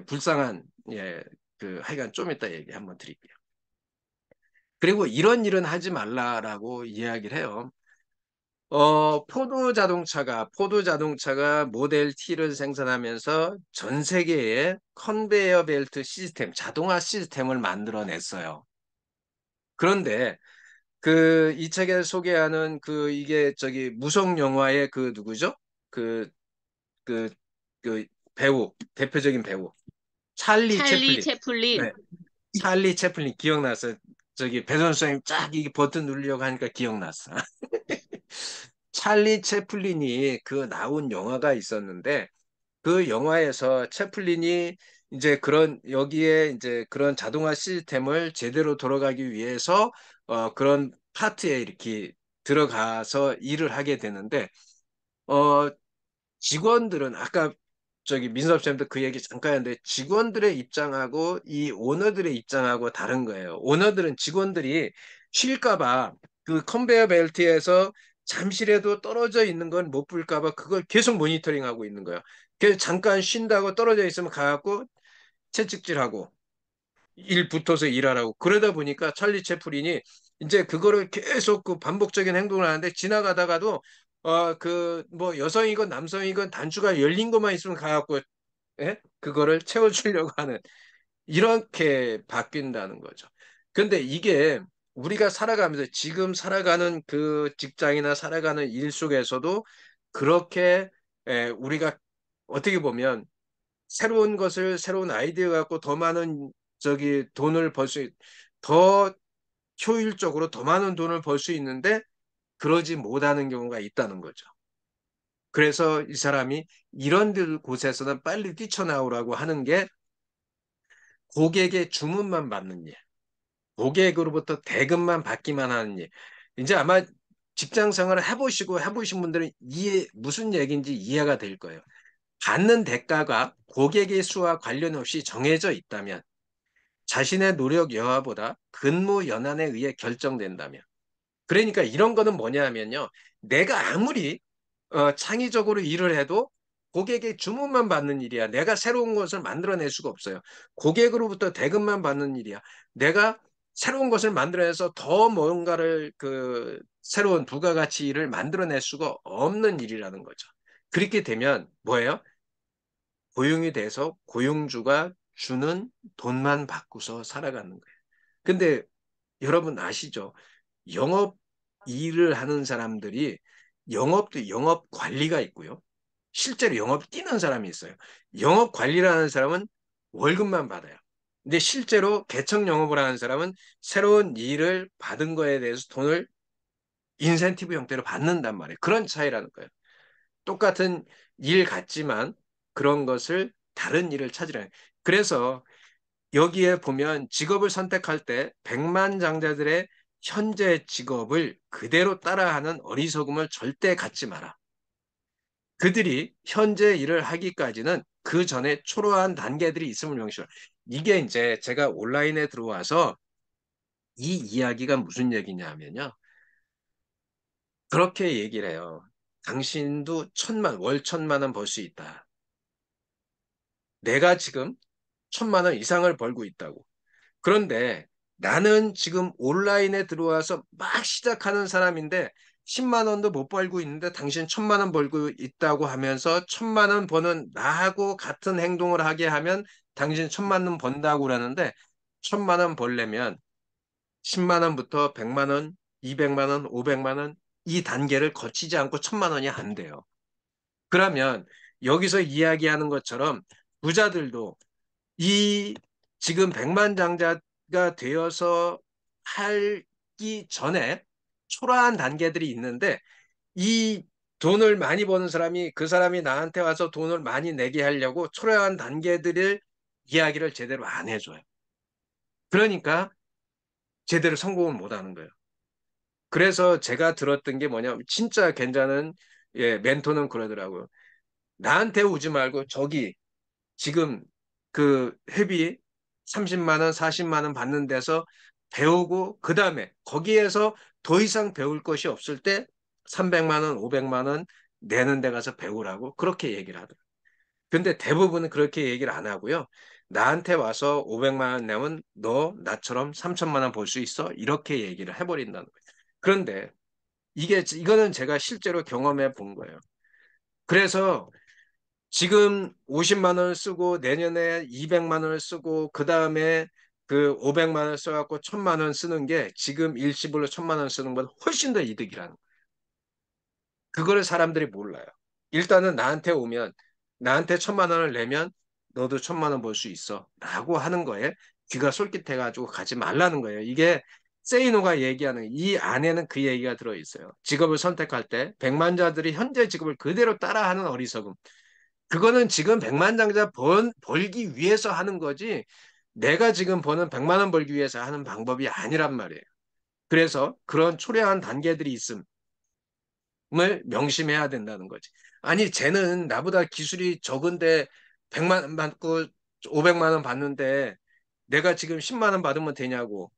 불쌍한, 하여간 좀 이따 얘기 한번 드릴게요. 그리고 이런 일은 하지 말라라고 이야기를 해요. 포도 자동차가 모델 T를 생산하면서 전 세계에 컨베이어 벨트 시스템, 자동화 시스템을 만들어냈어요. 그런데 이 책에 소개하는 이게 저기 무성 영화의 누구죠? 그, 그, 그 배우, 대표적인 배우. 찰리 찰리 채플린. 채플린. 네, 찰리 채플린 기억났어요. 저기 배선생님 쫙 이게 버튼 누르려고 하니까 기억났어. 찰리 채플린이 나온 영화가 있었는데 그 영화에서 채플린이 이제 여기에 이제 그런 자동화 시스템을 제대로 돌아가기 위해서 그런 파트에 이렇게 들어가서 일을 하게 되는데 어 직원들은 아까 저기 민섭쌤도 그 얘기 잠깐 했는데 직원들의 입장하고 이 오너들의 입장하고 다른 거예요. 오너들은 직원들이 쉴까 봐 그 컨베이어 벨트에서 잠시라도 떨어져 있는 건 못 볼까 봐 그걸 계속 모니터링하고 있는 거예요. 그래서 잠깐 쉰다고 떨어져 있으면 가갖고 채찍질하고 일 붙어서 일하라고. 그러다 보니까 찰리 채플린이 이제 그거를 계속 그 반복적인 행동을 하는데 지나가다가도 그 뭐 여성이건 남성이건 단추가 열린 것만 있으면 가갖고 예? 그거를 채워주려고 하는 이렇게 바뀐다는 거죠. 근데 이게 우리가 살아가면서 지금 살아가는 그 직장이나 살아가는 일 속에서도 그렇게 우리가 어떻게 보면 새로운 것을 새로운 아이디어 갖고 더 많은 저기 돈을 벌 수, 더 효율적으로 더 많은 돈을 벌 수 있는데 그러지 못하는 경우가 있다는 거죠. 그래서 이 사람이 이런 곳에서는 빨리 뛰쳐나오라고 하는 게 고객의 주문만 받는 일, 고객으로부터 대금만 받기만 하는 일. 이제 아마 직장 생활을 해보신 분들은 무슨 얘기인지 이해가 될 거예요. 받는 대가가 고객의 수와 관련 없이 정해져 있다면 자신의 노력 여하보다 근무 연한에 의해 결정된다면 그러니까 이런 거는 뭐냐면요. 내가 아무리 창의적으로 일을 해도 고객의 주문만 받는 일이야. 내가 새로운 것을 만들어낼 수가 없어요. 고객으로부터 대금만 받는 일이야. 내가 새로운 것을 만들어내서 더 뭔가를 그 새로운 부가가치를 만들어낼 수가 없는 일이라는 거죠. 그렇게 되면 뭐예요? 고용이 돼서 고용주가 주는 돈만 받고서 살아가는 거예요. 근데 여러분 아시죠? 영업 일을 하는 사람들이 영업도 영업 관리가 있고요. 실제로 영업 뛰는 사람이 있어요. 영업 관리를 하는 사람은 월급만 받아요. 근데 실제로 개척 영업을 하는 사람은 새로운 일을 받은 거에 대해서 돈을 인센티브 형태로 받는단 말이에요. 그런 차이라는 거예요. 똑같은 일 같지만 그런 것을 다른 일을 찾으라는. 그래서 여기에 보면 직업을 선택할 때 백만장자들의 현재 직업을 그대로 따라하는 어리석음을 절대 갖지 마라. 그들이 현재 일을 하기까지는 그 전에 초라한 단계들이 있음을 명시하라. 이게 이제 제가 온라인에 들어와서 이 이야기가 무슨 얘기냐면요. 그렇게 얘기를 해요. 당신도 월 1,000만 원 벌 수 있다. 내가 지금 1,000만 원 이상을 벌고 있다고. 그런데 나는 지금 온라인에 들어와서 막 시작하는 사람인데 10만 원도 못 벌고 있는데 당신 1,000만 원 벌고 있다고 하면서 1,000만 원 버는 나하고 같은 행동을 하게 하면 당신 1,000만 원 번다고 그러는데 1,000만 원 벌려면 10만 원부터 100만 원, 200만 원, 500만 원 이 단계를 거치지 않고 1,000만 원이 안 돼요. 그러면 여기서 이야기하는 것처럼 부자들도 이 지금 백만장자가 되어서 하기 전에 초라한 단계들이 있는데 이 돈을 많이 버는 사람이 그 사람이 나한테 와서 돈을 많이 내게 하려고 초라한 단계들을 이야기를 제대로 안 해줘요. 그러니까 제대로 성공을 못 하는 거예요. 그래서 제가 들었던 게 뭐냐면 진짜 괜찮은 멘토는 그러더라고요. 나한테 오지 말고 저기 지금 그 회비 30만 원, 40만 원 받는 데서 배우고 그다음에 거기에서 더 이상 배울 것이 없을 때 300만 원, 500만 원 내는 데 가서 배우라고 그렇게 얘기를 하더라고요. 근데 대부분은 그렇게 얘기를 안 하고요. 나한테 와서 500만 원 내면 너 나처럼 3천만 원 벌 수 있어? 이렇게 얘기를 해버린다는 거예요. 그런데 이거는 제가 실제로 경험해 본 거예요. 그래서 지금 50만 원을 쓰고 내년에 200만 원을 쓰고 그 다음에 그 500만 원을 써갖고 1,000만 원 쓰는 게 지금 일시불로 1,000만 원 쓰는 것보다 훨씬 더 이득이라는 거예요. 그거를 사람들이 몰라요. 일단은 나한테 오면 나한테 1,000만 원을 내면 너도 1,000만 원 벌 수 있어 라고 하는 거에 귀가 솔깃해가지고 가지 말라는 거예요. 이게 세이노가 얘기하는 이 안에는 그 얘기가 들어있어요. 직업을 선택할 때 백만자들이 현재 직업을 그대로 따라하는 어리석음. 그거는 지금 백만장자 벌기 위해서 하는 거지 내가 지금 버는 100만 원 벌기 위해서 하는 방법이 아니란 말이에요. 그래서 그런 초래한 단계들이 있음을 명심해야 된다는 거지. 아니, 쟤는 나보다 기술이 적은데 100만 원 받고 500만 원 받는데 내가 지금 10만 원 받으면 되냐고.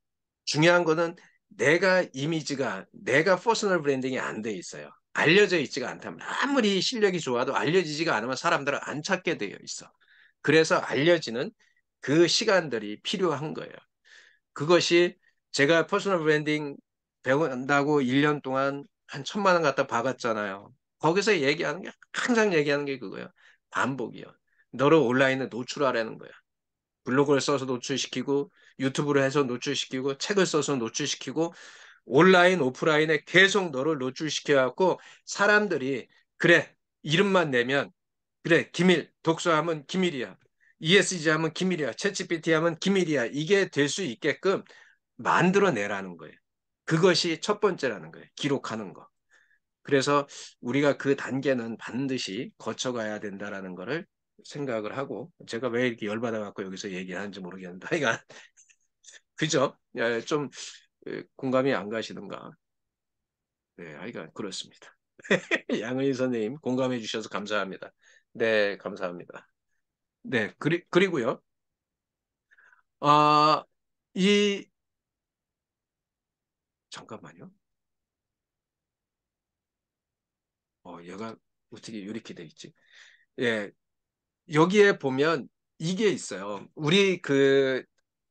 중요한 거는 내가 퍼스널 브랜딩이 안 돼 있어요. 알려져 있지가 않다면 아무리 실력이 좋아도 알려지지가 않으면 사람들은 안 찾게 되어 있어. 그래서 알려지는 그 시간들이 필요한 거예요. 그것이 제가 퍼스널 브랜딩 배운다고 1년 동안 한 1,000만 원 갖다 박았잖아요. 거기서 얘기하는 게 항상 얘기하는 게 그거예요. 반복이요. 너를 온라인에 노출하라는 거야. 블로그를 써서 노출시키고 유튜브를 해서 노출시키고 책을 써서 노출시키고 온라인 오프라인에 계속 너를 노출시켜갖고 사람들이 그래 이름만 내면 그래 기밀 독서하면 기밀이야. ESG 하면 기밀이야. 챗GPT 하면 기밀이야. 이게 될 수 있게끔 만들어내라는 거예요. 그것이 첫 번째라는 거예요. 기록하는 거. 그래서 우리가 그 단계는 반드시 거쳐가야 된다라는 거를 생각을 하고 제가 왜 이렇게 열받아 갖고 여기서 얘기를 하는지 모르겠는데 하여간 그죠? 예, 좀 공감이 안 가시는가? 네, 하여간 그렇습니다. 양은희 선생님 공감해 주셔서 감사합니다. 네, 감사합니다. 네, 그리고요. 아, 이 잠깐만요. 얘가 어떻게 이렇게 돼 있지? 예, 여기에 보면 이게 있어요. 우리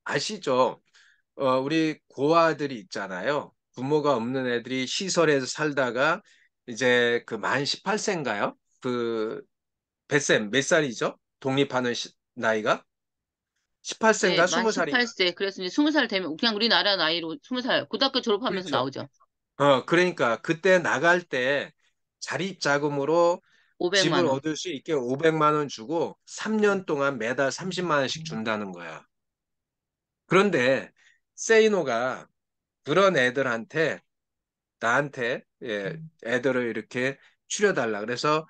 아시죠? 우리 고아들이 있잖아요. 부모가 없는 애들이 시설에서 살다가 이제 그 만 18세인가요? 뱃셈 몇 살이죠? 독립하는 나이가? 네, 18세인가 만 20살인가? 18세. 그래서 이제 20살 되면 그냥 우리나라 나이로 20살 고등학교 졸업하면서 그렇죠. 나오죠. 그러니까 그때 나갈 때 자립자금으로 500만 집을 원. 얻을 수 있게 500만 원 주고 3년 동안 매달 30만 원씩 준다는 거야. 그런데 세이노가 그런 애들한테 나한테 애들을 이렇게 추려달라. 그래서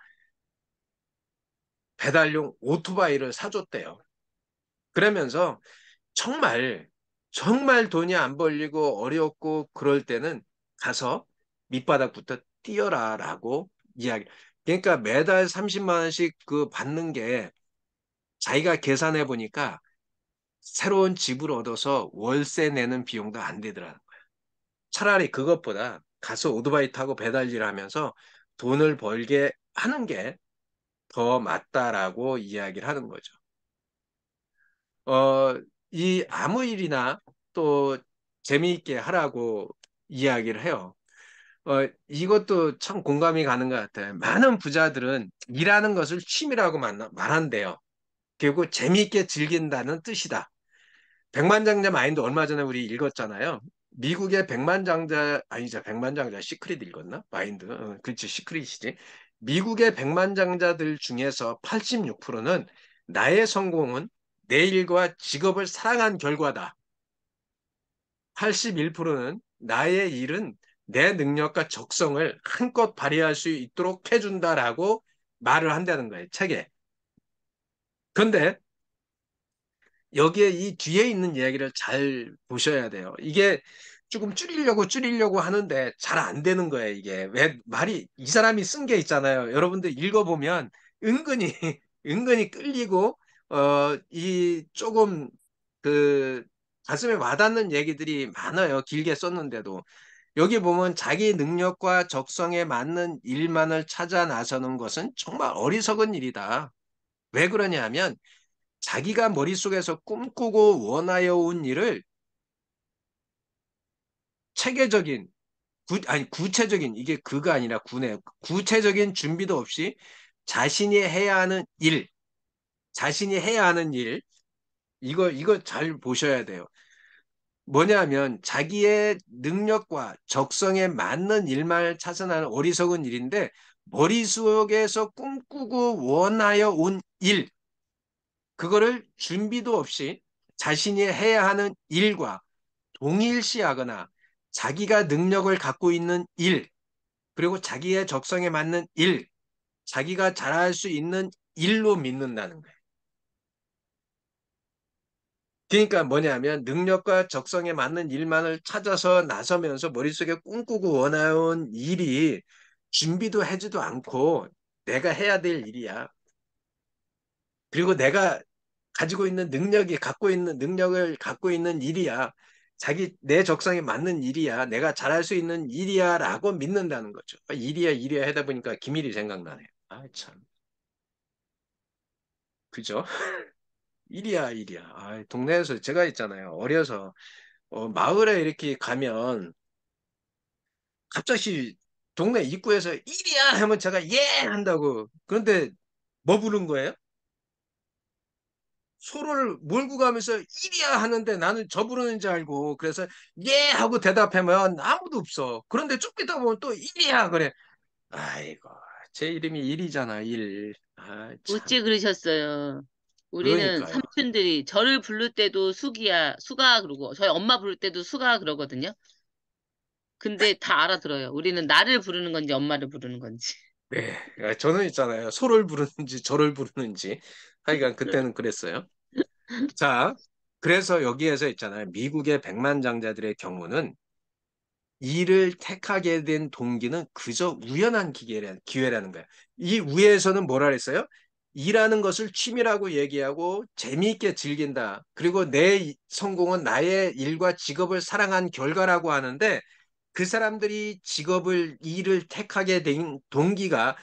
배달용 오토바이를 사줬대요. 그러면서 정말 정말 돈이 안 벌리고 어렵고 그럴 때는 가서 밑바닥부터 뛰어라라고 이야기. 그러니까 매달 30만 원씩 그 받는 게 자기가 계산해 보니까 새로운 집을 얻어서 월세 내는 비용도 안 되더라. 차라리 그것보다 가서 오토바이 타고 배달일 하면서 돈을 벌게 하는 게 더 맞다라고 이야기를 하는 거죠. 어, 이 아무 일이나 또 재미있게 하라고 이야기를 해요. 이것도 참 공감이 가는 것 같아요. 많은 부자들은 일하는 것을 취미라고 말한대요. 결국 재미있게 즐긴다는 뜻이다. 백만장자 마인드 얼마 전에 우리 읽었잖아요. 미국의 백만장자, 아니죠. 백만장자 시크릿 읽었나? 마인드. 그렇지. 시크릿이지. 미국의 백만장자들 중에서 86%는 나의 성공은 내 일과 직업을 사랑한 결과다. 81%는 나의 일은 내 능력과 적성을 한껏 발휘할 수 있도록 해준다라고 말을 한다는 거예요. 책에. 근데 여기에 이 뒤에 있는 이야기를 잘 보셔야 돼요. 이게 조금 줄이려고 하는데 잘 안 되는 거예요, 이게. 왜 말이, 이 사람이 쓴 게 있잖아요. 여러분들 읽어보면 은근히, 은근히 끌리고, 이 조금 그 가슴에 와닿는 얘기들이 많아요. 길게 썼는데도. 여기 보면 자기 능력과 적성에 맞는 일만을 찾아 나서는 것은 정말 어리석은 일이다. 왜 그러냐 하면 자기가 머릿속에서 꿈꾸고 원하여 온 일을 체계적인, 아니, 구체적인, 이게 그가 아니라 구네. 구체적인 준비도 없이 자신이 해야 하는 일, 자신이 해야 하는 일, 이거 잘 보셔야 돼요. 뭐냐면 자기의 능력과 적성에 맞는 일만 찾아나는 어리석은 일인데 머릿속에서 꿈꾸고 원하여 온 일, 그거를 준비도 없이 자신이 해야 하는 일과 동일시하거나 자기가 능력을 갖고 있는 일, 그리고 자기의 적성에 맞는 일, 자기가 잘할 수 있는 일로 믿는다는 거예요. 그러니까 뭐냐면 능력과 적성에 맞는 일만을 찾아서 나서면서 머릿속에 꿈꾸고 원해온 일이 준비도 하지도 않고 내가 해야 될 일이야. 그리고 내가 가지고 있는 능력이 갖고 있는 능력을 갖고 있는 일이야. 내 적성에 맞는 일이야. 내가 잘할 수 있는 일이야라고 믿는다는 거죠. 일이야, 일이야 하다 보니까 기밀이 생각나네요. 아, 참. 그죠? 일이야, 일이야. 아, 동네에서 제가 있잖아요. 어려서 마을에 이렇게 가면 갑자기 동네 입구에서 일이야 하면 제가 예 한다고. 그런데 뭐 부른 거예요? 소를 몰고 가면서 일이야 하는데 나는 저 부르는 줄 알고 그래서 예 하고 대답하면 아무도 없어. 그런데 쭉 있다 보면 또 일이야 그래. 아이고 제 이름이 일이잖아 일. 아 참. 어찌 그러셨어요? 우리는 그러니까요. 삼촌들이 저를 부를 때도 수기야, 수가 그러고 저희 엄마 부를 때도 수가 그러거든요. 근데 다 알아들어요. 우리는 나를 부르는 건지 엄마를 부르는 건지. 네. 저는 있잖아요. 소를 부르는지 저를 부르는지 하여간 그때는 그랬어요. 자, 그래서 여기에서 있잖아요. 미국의 백만장자들의 경우는 일을 택하게 된 동기는 그저 우연한 기회라는 거예요. 이 우에서는 뭐라 그랬어요? 일하는 것을 취미라고 얘기하고 재미있게 즐긴다. 그리고 내 성공은 나의 일과 직업을 사랑한 결과라고 하는데 그 사람들이 일을 택하게 된 동기가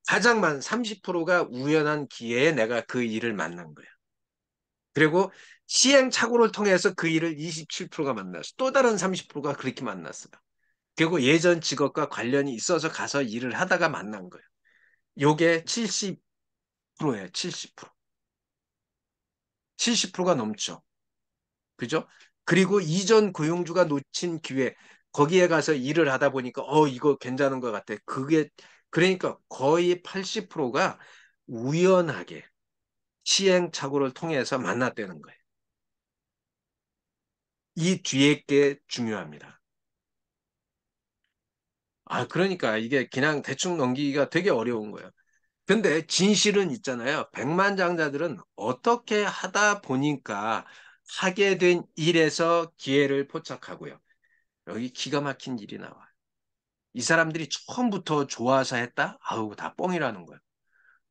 가장 많은 30%가 우연한 기회에 내가 그 일을 만난 거예요. 그리고 시행착오를 통해서 그 일을 27%가 만났어. 또 다른 30%가 그렇게 만났어요. 그리고 예전 직업과 관련이 있어서 가서 일을 하다가 만난 거예요. 요게 70%예요. 70%. 70%가 넘죠. 그죠? 그리고 이전 고용주가 놓친 기회, 거기에 가서 일을 하다 보니까, 이거 괜찮은 것 같아. 그러니까 거의 80%가 우연하게 시행착오를 통해서 만났다는 거예요. 이 뒤에 게 중요합니다. 그러니까 이게 그냥 대충 넘기기가 되게 어려운 거예요. 근데 진실은 있잖아요. 백만장자들은 어떻게 하다 보니까 하게 된 일에서 기회를 포착하고요. 여기 기가 막힌 일이 나와요. 이 사람들이 처음부터 좋아서 했다? 아우, 다 뻥이라는 거예요.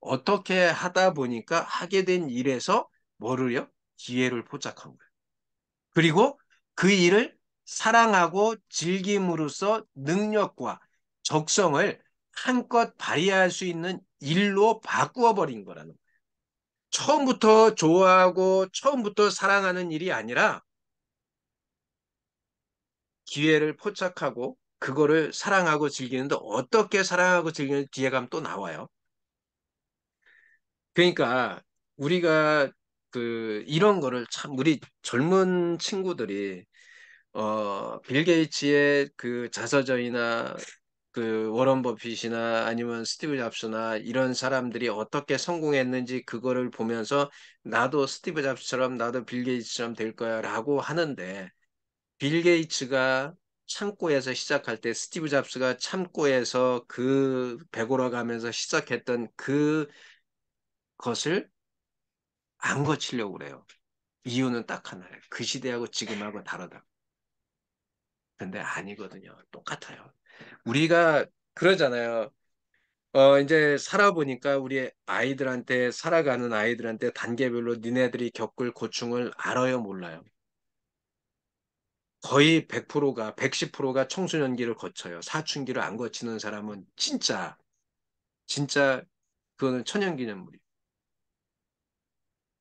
어떻게 하다 보니까 하게 된 일에서 뭐를요? 기회를 포착한 거예요. 그리고 그 일을 사랑하고 즐김으로써 능력과 적성을 한껏 발휘할 수 있는 일로 바꾸어 버린 거라는 거예요. 처음부터 좋아하고 처음부터 사랑하는 일이 아니라 기회를 포착하고 그거를 사랑하고 즐기는데 어떻게 사랑하고 즐기는지 뒤에 가면 또 나와요. 그러니까 우리가 이런 거를 참 우리 젊은 친구들이 빌 게이츠의 그 자서전이나 그 워런 버핏이나 아니면 스티브 잡스나 이런 사람들이 어떻게 성공했는지 그거를 보면서 나도 스티브 잡스처럼 나도 빌 게이츠처럼 될 거야라고 하는데 빌 게이츠가 창고에서 시작할 때 스티브 잡스가 창고에서 그 배고라 가면서 시작했던 그것을 안 거치려고 그래요. 이유는 딱 하나예요. 그 시대하고 지금하고 다르다. 근데 아니거든요. 똑같아요. 우리가 그러잖아요. 이제 살아보니까 우리 아이들한테, 살아가는 아이들한테 단계별로 니네들이 겪을 고충을 알아요, 몰라요? 거의 100%가, 110%가 청소년기를 거쳐요. 사춘기를 안 거치는 사람은 진짜, 그거는 천연기념물이에요.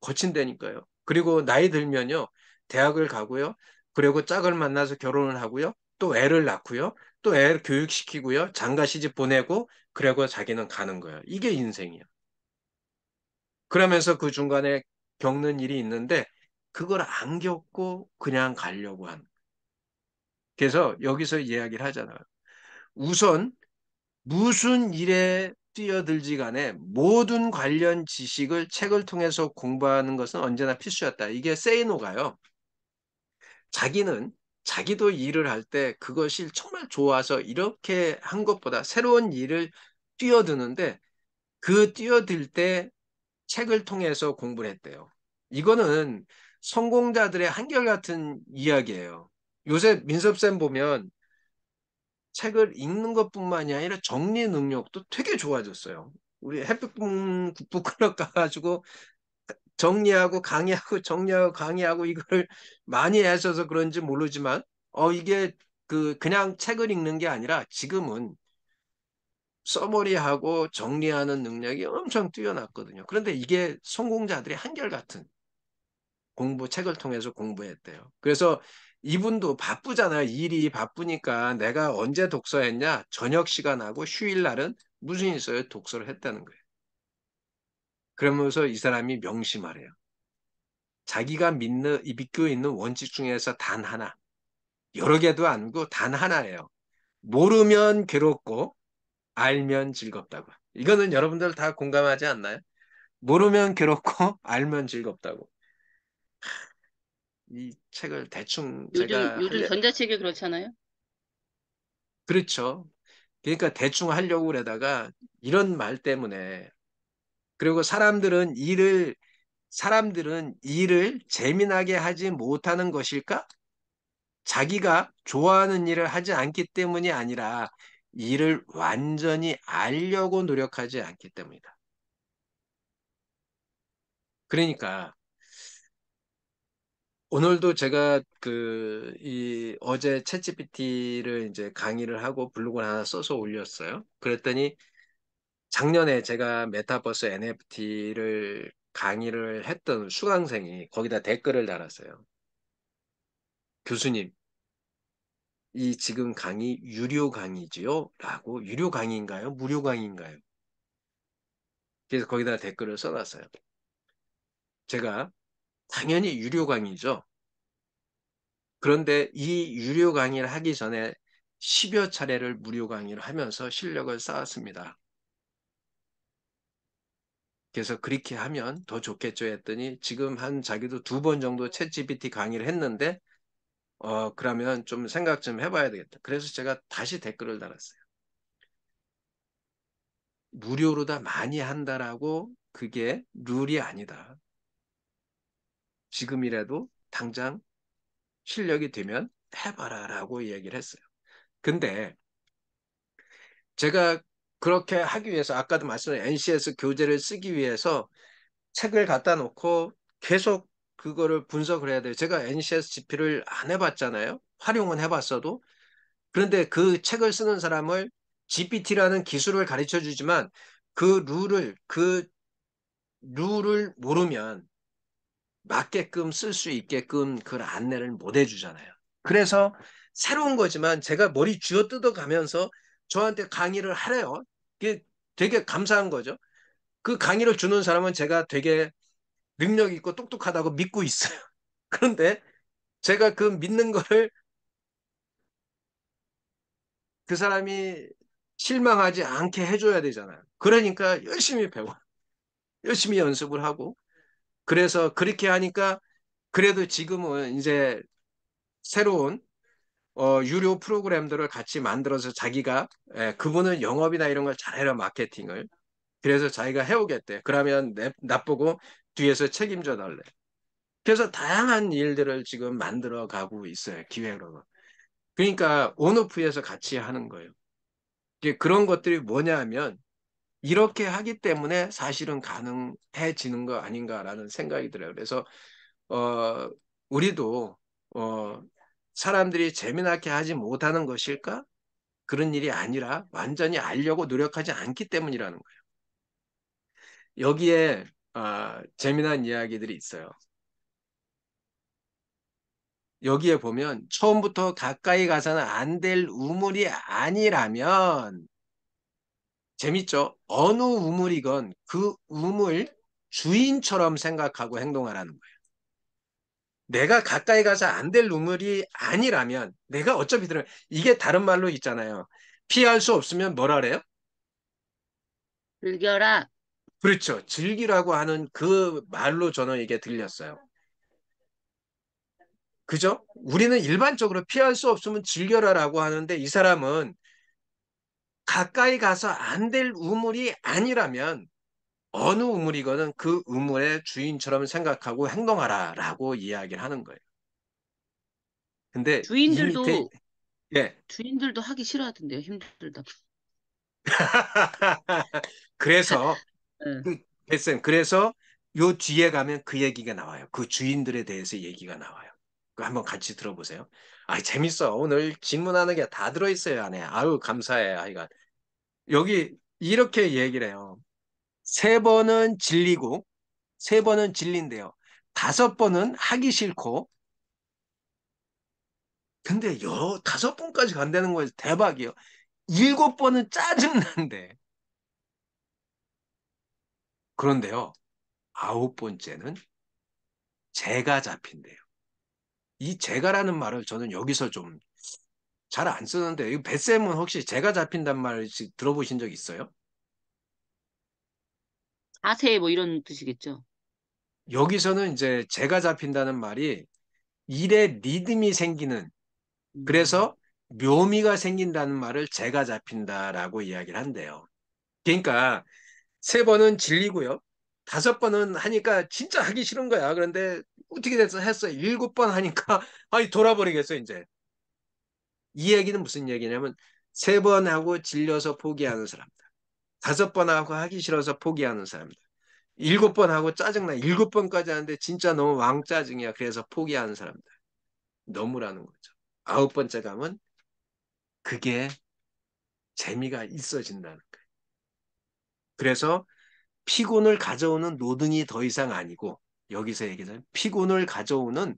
거친다니까요. 그리고 나이 들면요, 대학을 가고요, 그리고 짝을 만나서 결혼을 하고요, 또 애를 낳고요, 또 애를 교육시키고요, 장가 시집 보내고, 그리고 자기는 가는 거예요. 이게 인생이에요. 그러면서 그 중간에 겪는 일이 있는데, 그걸 안 겪고 그냥 가려고 하는. 그래서 여기서 이야기를 하잖아요. 우선 무슨 일에 뛰어들지 간에 모든 관련 지식을 책을 통해서 공부하는 것은 언제나 필수였다. 이게 세이노가요. 자기도 일을 할 때 그것이 정말 좋아서 이렇게 한 것보다 새로운 일을 뛰어드는데 그 뛰어들 때 책을 통해서 공부를 했대요. 이거는 성공자들의 한결같은 이야기예요. 요새 민섭쌤 보면 책을 읽는 것뿐만이 아니라 정리 능력도 되게 좋아졌어요. 우리 햇빛 국부 클럽 가가지고 정리하고 강의하고 정리하고 강의하고 이걸 많이 하셔서 그런지 모르지만 이게 그냥 책을 읽는 게 아니라 지금은 서머리하고 정리하는 능력이 엄청 뛰어났거든요. 그런데 이게 성공자들이 한결같은 책을 통해서 공부했대요. 그래서 이분도 바쁘잖아요. 일이 바쁘니까 내가 언제 독서했냐? 저녁 시간하고 휴일날은 무슨 일 있어요? 독서를 했다는 거예요. 그러면서 이 사람이 명심하래요. 자기가 믿고 있는 원칙 중에서 단 하나, 여러 개도 아니고 단 하나예요. 모르면 괴롭고 알면 즐겁다고. 이거는 여러분들 다 공감하지 않나요? 모르면 괴롭고 알면 즐겁다고. 이 책을 대충 제가 요즘 전자책이 그렇잖아요. 그렇죠. 그러니까 대충 하려고 그러다가 이런 말 때문에 그리고 사람들은 일을 재미나게 하지 못하는 것일까? 자기가 좋아하는 일을 하지 않기 때문이 아니라 일을 완전히 알려고 노력하지 않기 때문이다. 그러니까 오늘도 제가 어제 챗GPT를 이제 강의를 하고 블로그를 하나 써서 올렸어요. 그랬더니 작년에 제가 메타버스 NFT를 강의를 했던 수강생이 거기다 댓글을 달았어요. 교수님, 이 지금 강의 유료 강의지요? 라고 유료 강의인가요? 무료 강의인가요? 그래서 거기다 댓글을 써놨어요. 제가 당연히 유료 강의죠. 그런데 이 유료 강의를 하기 전에 10여 차례를 무료 강의를 하면서 실력을 쌓았습니다. 그래서 그렇게 하면 더 좋겠죠 했더니 지금 한 자기도 2번 정도 챗GPT 강의를 했는데 그러면 좀 생각 좀 해봐야 되겠다. 그래서 제가 다시 댓글을 달았어요. 무료로 다 많이 한다라고 그게 룰이 아니다. 지금이라도 당장 실력이 되면 해봐라라고 얘기를 했어요. 근데 제가 그렇게 하기 위해서 아까도 말씀드린 NCS 교재를 쓰기 위해서 책을 갖다 놓고 계속 그거를 분석을 해야 돼요. 제가 NCS GP를 안 해봤잖아요. 활용은 해봤어도. 그런데 그 책을 쓰는 사람을 GPT라는 기술을 가르쳐 주지만 그 룰을 모르면 맞게끔 쓸 수 있게끔 그 안내를 못 해주잖아요. 그래서 새로운 거지만 제가 머리 쥐어뜯어 가면서 저한테 강의를 하래요. 이게 되게 감사한 거죠. 그 강의를 주는 사람은 제가 되게 능력 있고 똑똑하다고 믿고 있어요. 그런데 제가 그 믿는 거를 그 사람이 실망하지 않게 해줘야 되잖아요. 그러니까 열심히 배워, 열심히 연습을 하고, 그래서 그렇게 하니까 그래도 지금은 이제 새로운 유료 프로그램들을 같이 만들어서 자기가 그분은 영업이나 이런 걸 잘해라 마케팅을. 그래서 자기가 해오겠대. 그러면 나보고 뒤에서 책임져 달래. 그래서 다양한 일들을 지금 만들어 가고 있어요. 기획으로. 그러니까 온오프에서 같이 하는 거예요. 이게 그런 것들이 뭐냐 하면 이렇게 하기 때문에 사실은 가능해지는 거 아닌가라는 생각이 들어요. 그래서 어, 우리도 어, 사람들이 재미나게 하지 못하는 것일까? 그런 일이 아니라 완전히 알려고 노력하지 않기 때문이라는 거예요. 여기에 재미난 이야기들이 있어요. 여기에 보면 처음부터 가까이 가서는 안 될 우물이 아니라면 재밌죠? 어느 우물이건 그 우물 주인처럼 생각하고 행동하라는 거예요. 내가 가까이 가서 안 될 우물이 아니라면 내가 어차피 이게 다른 말로 있잖아요. 피할 수 없으면 뭐라 그래요? 즐겨라. 그렇죠. 즐기라고 하는 그 말로 저는 이게 들렸어요. 그죠? 우리는 일반적으로 피할 수 없으면 즐겨라라고 하는데 이 사람은 가까이 가서 안 될 우물이 아니라면 어느 우물이거든 그 우물의 주인처럼 생각하고 행동하라라고 이야기를 하는 거예요. 근데 이미 주인들도 예, 주인들도 하기 싫어하던데요. 힘들다고. 그래서 응. 뱃쌤, 그래서 요 뒤에 가면 그 얘기가 나와요. 그 주인들에 대해서 얘기가 나와요. 그 한번 같이 들어보세요. 아, 재밌어. 오늘 질문하는 게 다 들어있어요, 안에. 아유, 감사해. 하여간. 여기 이렇게 얘기를 해요. 세 번은 질리고, 세 번은 질린대요. 다섯 번은 하기 싫고, 근데 다섯 번까지 간다는 거에서 대박이에요. 일곱 번은 짜증난대. 그런데요, 아홉 번째는 재가 잡힌대요. 이 재가라는 말을 저는 여기서 좀 잘 안 쓰는데, 이 뱃쌤은 혹시 재가 잡힌단 말 들어보신 적 있어요? 자세 뭐 이런 뜻이겠죠. 여기서는 이제 재가 잡힌다는 말이 일에 리듬이 생기는, 음. 그래서 묘미가 생긴다는 말을 재가 잡힌다라고 이야기를 한대요. 그러니까 세 번은 질리고요. 다섯 번은 하니까 진짜 하기 싫은 거야. 그런데 어떻게 돼서 했어요. 일곱 번 하니까 아니 돌아버리겠어 이제. 이 얘기는 무슨 얘기냐면 세 번 하고 질려서 포기하는 사람들. 다섯 번 하고 하기 싫어서 포기하는 사람들. 일곱 번 하고 짜증나. 일곱 번까지 하는데 진짜 너무 왕짜증이야. 그래서 포기하는 사람들. 너무라는 거죠. 아홉 번째 감은 그게 재미가 있어진다는 거예요. 그래서 피곤을 가져오는 노동이 더 이상 아니고 여기서 얘기하는 피곤을 가져오는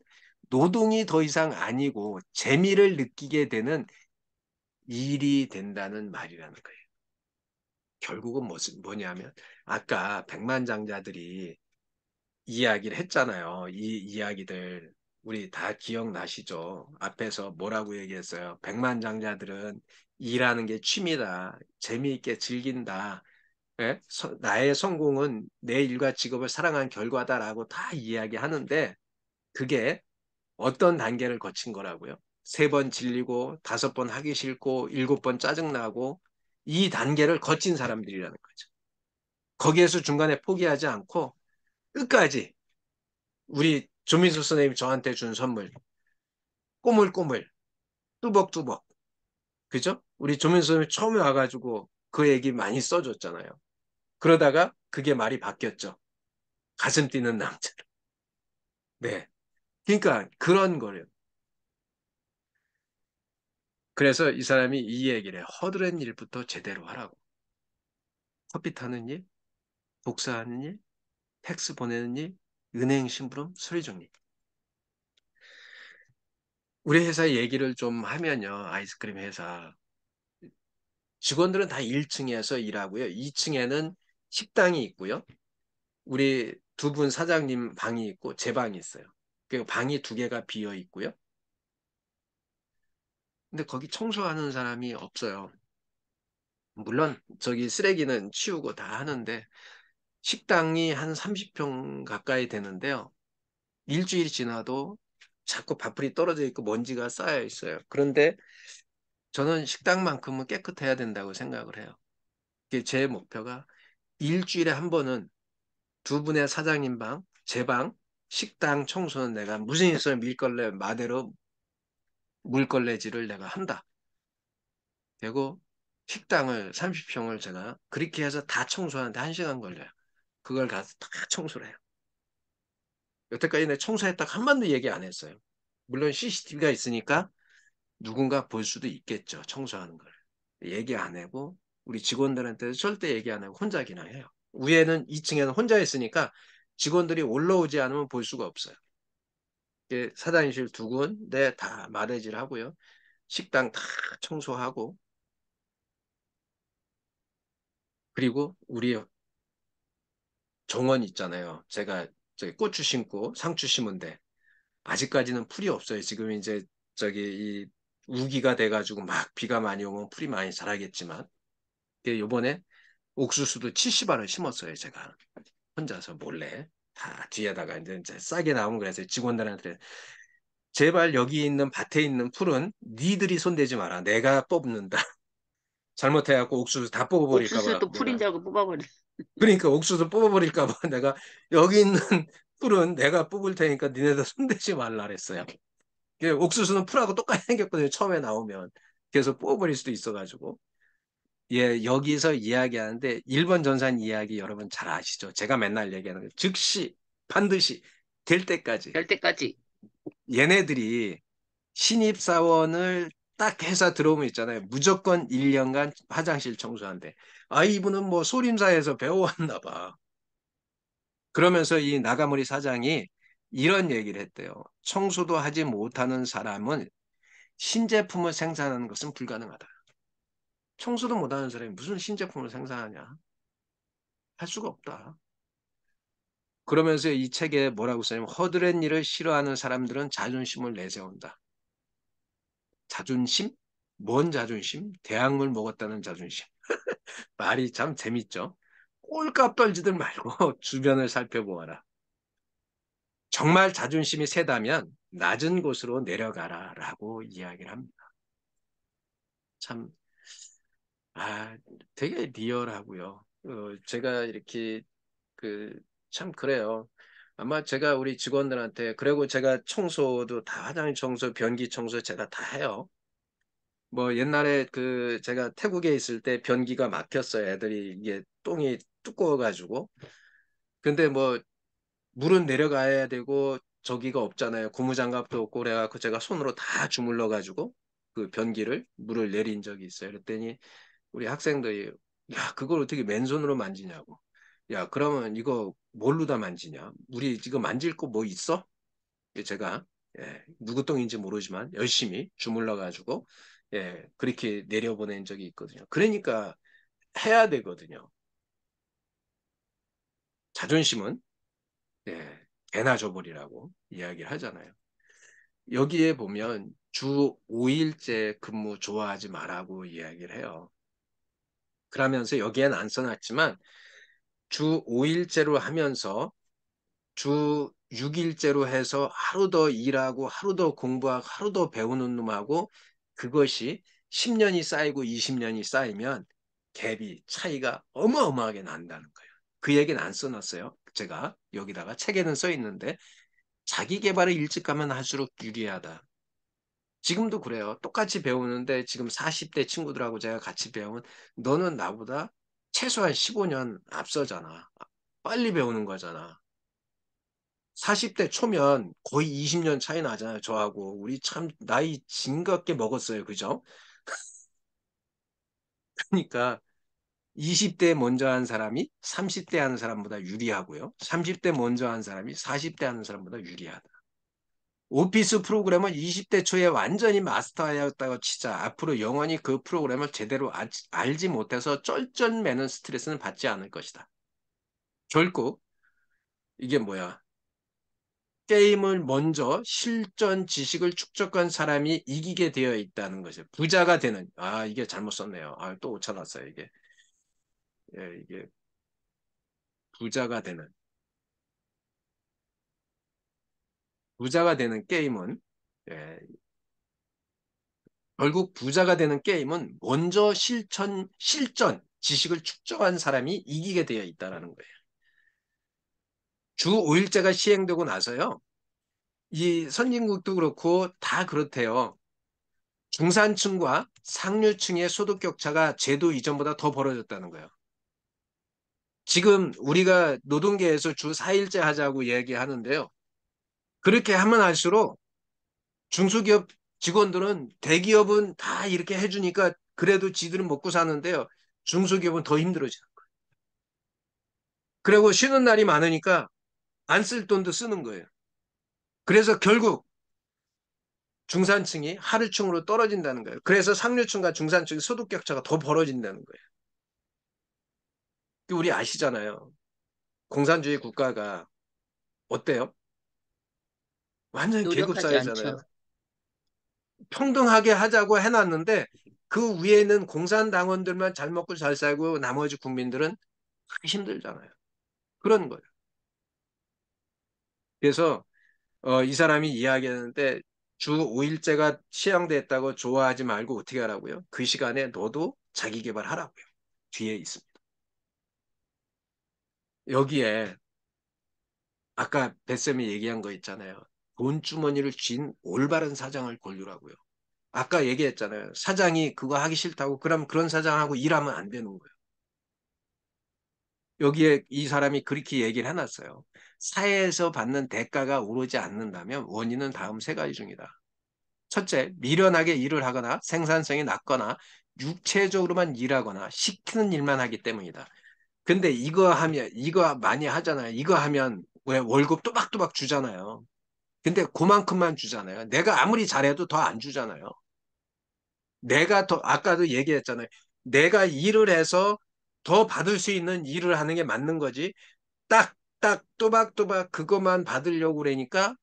노동이 더 이상 아니고 재미를 느끼게 되는 일이 된다는 말이라는 거예요. 결국은 뭐냐면 아까 백만장자들이 이야기를 했잖아요. 이 이야기들 우리 다 기억나시죠? 앞에서 뭐라고 얘기했어요? 백만장자들은 일하는 게 취미다. 재미있게 즐긴다. 예? 나의 성공은 내 일과 직업을 사랑한 결과다라고 다 이야기하는데 그게 어떤 단계를 거친 거라고요? 세 번 질리고 다섯 번 하기 싫고 일곱 번 짜증나고 이 단계를 거친 사람들이라는 거죠. 거기에서 중간에 포기하지 않고 끝까지 우리 조민수 선생님이 저한테 준 선물 꼬물꼬물 뚜벅뚜벅 그죠? 우리 조민수 선생님이 처음에 와가지고 그 얘기 많이 써줬잖아요. 그러다가 그게 말이 바뀌었죠. 가슴 뛰는 남자. 네. 그러니까 그런 거예요. 그래서 이 사람이 이 얘기를 해. 허드렛 일부터 제대로 하라고. 커피 타는 일, 복사하는 일, 팩스 보내는 일, 은행 심부름, 서류 정리. 우리 회사 얘기를 좀 하면요. 아이스크림 회사. 직원들은 다 1층에서 일하고요. 2층에는 식당이 있고요. 우리 두 분 사장님 방이 있고 제 방이 있어요. 그 방이 두 개가 비어 있고요. 근데 거기 청소하는 사람이 없어요. 물론 저기 쓰레기는 치우고 다 하는데 식당이 한 30평 가까이 되는데요. 일주일이 지나도 자꾸 밥풀이 떨어져 있고 먼지가 쌓여 있어요. 그런데 저는 식당만큼은 깨끗해야 된다고 생각을 해요. 그게 제 목표가 일주일에 한 번은 두 분의 사장님 방, 제 방, 식당 청소는 내가 무슨 일 있어요? 밀걸레, 마대로 물걸레질을 내가 한다. 그리고 식당을 30평을 제가 그렇게 해서 다 청소하는데 1시간 걸려요. 그걸 가서 다 청소를 해요. 여태까지 내가 청소했다고 한 번도 얘기 안 했어요. 물론 CCTV가 있으니까 누군가 볼 수도 있겠죠. 청소하는 걸. 얘기 안 하고 우리 직원들한테도 절대 얘기 안 하고 혼자 그냥 해요. 위에는 2층에는 혼자 있으니까 직원들이 올라오지 않으면 볼 수가 없어요. 사장실 두 군데 다 마대질 하고요. 식당 다 청소하고 그리고 우리 정원 있잖아요. 제가 저기 고추 심고 상추 심은데 아직까지는 풀이 없어요. 지금 이제 저기 이 우기가 돼가지고 막 비가 많이 오면 풀이 많이 자라겠지만 요번에 옥수수도 70알을 심었어요. 제가 혼자서 몰래 다 뒤에다가 이제 싸게 나오면 그래서 직원들한테 제발 여기 있는 밭에 있는 풀은 니들이 손대지 마라. 내가 뽑는다. 잘못해갖고 옥수수 다 뽑아버릴까 옥수수 봐 또 풀인 내가 줄 알고 뽑아버려. 그러니까 옥수수 뽑아버릴까 봐 내가 여기 있는 풀은 내가 뽑을 테니까 니네들 손대지 말라 그랬어요. 옥수수는 풀하고 똑같이 생겼거든요. 처음에 나오면. 그래서 뽑아버릴 수도 있어가지고. 예, 여기서 이야기하는데 일본 전산 이야기 여러분 잘 아시죠? 제가 맨날 얘기하는 거 즉시 반드시 될 때까지 될 때까지. 얘네들이 신입사원을 딱 회사 들어오면 있잖아요. 무조건 1년간 화장실 청소한대. 아, 이분은 뭐 소림사에서 배워왔나 봐. 그러면서 이 나가모리 사장이 이런 얘기를 했대요. 청소도 하지 못하는 사람은 신제품을 생산하는 것은 불가능하다. 청소도 못하는 사람이 무슨 신제품을 생산하냐? 할 수가 없다. 그러면서 이 책에 뭐라고 써냐면 허드렛 일을 싫어하는 사람들은 자존심을 내세운다. 자존심? 뭔 자존심? 대학물 먹었다는 자존심. 말이 참 재밌죠. 꼴값 떨지들 말고 주변을 살펴보아라. 정말 자존심이 세다면 낮은 곳으로 내려가라 라고 이야기를 합니다. 참, 되게 리얼하고요. 제가 이렇게 참 그래요. 아마 제가 우리 직원들한테, 그리고 제가 청소도 다 화장실 청소, 변기 청소 제가 다 해요. 뭐 옛날에 제가 태국에 있을 때 변기가 막혔어요. 애들이 이게 똥이 두꺼워가지고. 근데 뭐 물은 내려가야 되고 저기가 없잖아요. 고무장갑도 없고 그래갖고 제가 손으로 다 주물러가지고 그 변기를 물을 내린 적이 있어요. 그랬더니 우리 학생들이 야 그걸 어떻게 맨손으로 만지냐고. 야 그러면 이거 뭘로 다 만지냐? 우리 지금 만질 거 뭐 있어? 제가 누구 똥인지 모르지만 열심히 주물러가지고 그렇게 내려보낸 적이 있거든요. 그러니까 해야 되거든요. 자존심은 개나 줘버리라고 이야기를 하잖아요. 여기에 보면 주 5일제 근무 좋아하지 말라고 이야기를 해요. 그러면서 여기엔 안 써놨지만 주 5일제로 하면서 주 6일제로 해서 하루 더 일하고 하루 더 공부하고 하루 더 배우는 놈하고 그것이 10년이 쌓이고 20년이 쌓이면 갭이 차이가 어마어마하게 난다는 거예요. 그 얘기는 안 써놨어요. 제가 여기다가 책에는 써 있는데 자기 개발을 일찍 가면 할수록 유리하다. 지금도 그래요. 똑같이 배우는데 지금 40대 친구들하고 제가 같이 배우면 너는 나보다 최소한 15년 앞서잖아. 빨리 배우는 거잖아. 40대 초면 거의 20년 차이 나잖아요. 저하고. 우리 참 나이 징겁게 먹었어요. 그죠? 그러니까 20대 먼저 한 사람이 30대 하는 사람보다 유리하고요. 30대 먼저 한 사람이 40대 하는 사람보다 유리하다. 오피스 프로그램은 20대 초에 완전히 마스터하였다고 치자. 앞으로 영원히 그 프로그램을 제대로 알지 못해서 쩔쩔매는 스트레스는 받지 않을 것이다. 결국 이게 뭐야? 게임을 먼저 실전 지식을 축적한 사람이 이기게 되어 있다는 것이에요. 부자가 되는. 이게 잘못 썼네요. 또 오차 났어요, 이게. 이게 부자가 되는. 부자가 되는 게임은, 예, 결국 부자가 되는 게임은 먼저 실전 지식을 축적한 사람이 이기게 되어 있다는 거예요. 주 5일제가 시행되고 나서요. 이 선진국도 그렇고 다 그렇대요. 중산층과 상류층의 소득 격차가 제도 이전보다 더 벌어졌다는 거예요. 지금 우리가 노동계에서 주 4일제 하자고 얘기하는데요. 그렇게 하면 할수록 중소기업 직원들은 대기업은 다 이렇게 해주니까 그래도 지들은 먹고 사는데요. 중소기업은 더 힘들어지는 거예요. 그리고 쉬는 날이 많으니까 안 쓸 돈도 쓰는 거예요. 그래서 결국 중산층이 하류층으로 떨어진다는 거예요. 그래서 상류층과 중산층의 소득 격차가 더 벌어진다는 거예요. 우리 아시잖아요. 공산주의 국가가 어때요? 완전히 노력하지 계급사회잖아요. 않죠. 평등하게 하자고 해놨는데 그 위에는 공산당원들만 잘 먹고 잘 살고 나머지 국민들은 힘들잖아요. 그런 거예요. 그래서 이 사람이 이야기하는데 주 5일제가 시행됐다고 좋아하지 말고 어떻게 하라고요? 그 시간에 너도 자기 개발하라고요. 뒤에 있습니다. 여기에 아까 뱃쌤이 얘기한 거 있잖아요. 돈 주머니를 쥔 올바른 사장을 고르라고요. 아까 얘기했잖아요. 사장이 그거 하기 싫다고. 그럼 그런 사장하고 일하면 안 되는 거예요. 여기에 이 사람이 그렇게 얘기를 해놨어요. 사회에서 받는 대가가 오르지 않는다면 원인은 다음 세 가지 중이다. 첫째, 미련하게 일을 하거나 생산성이 낮거나 육체적으로만 일하거나 시키는 일만 하기 때문이다. 근데 이거 많이 하잖아요. 이거 하면 왜 월급 또박또박 주잖아요. 근데 그만큼만 주잖아요. 내가 아무리 잘해도 더 안 주잖아요. 아까도 얘기했잖아요. 내가 일을 해서 더 받을 수 있는 일을 하는 게 맞는 거지. 딱 또박또박 그것만 받으려고 그러니까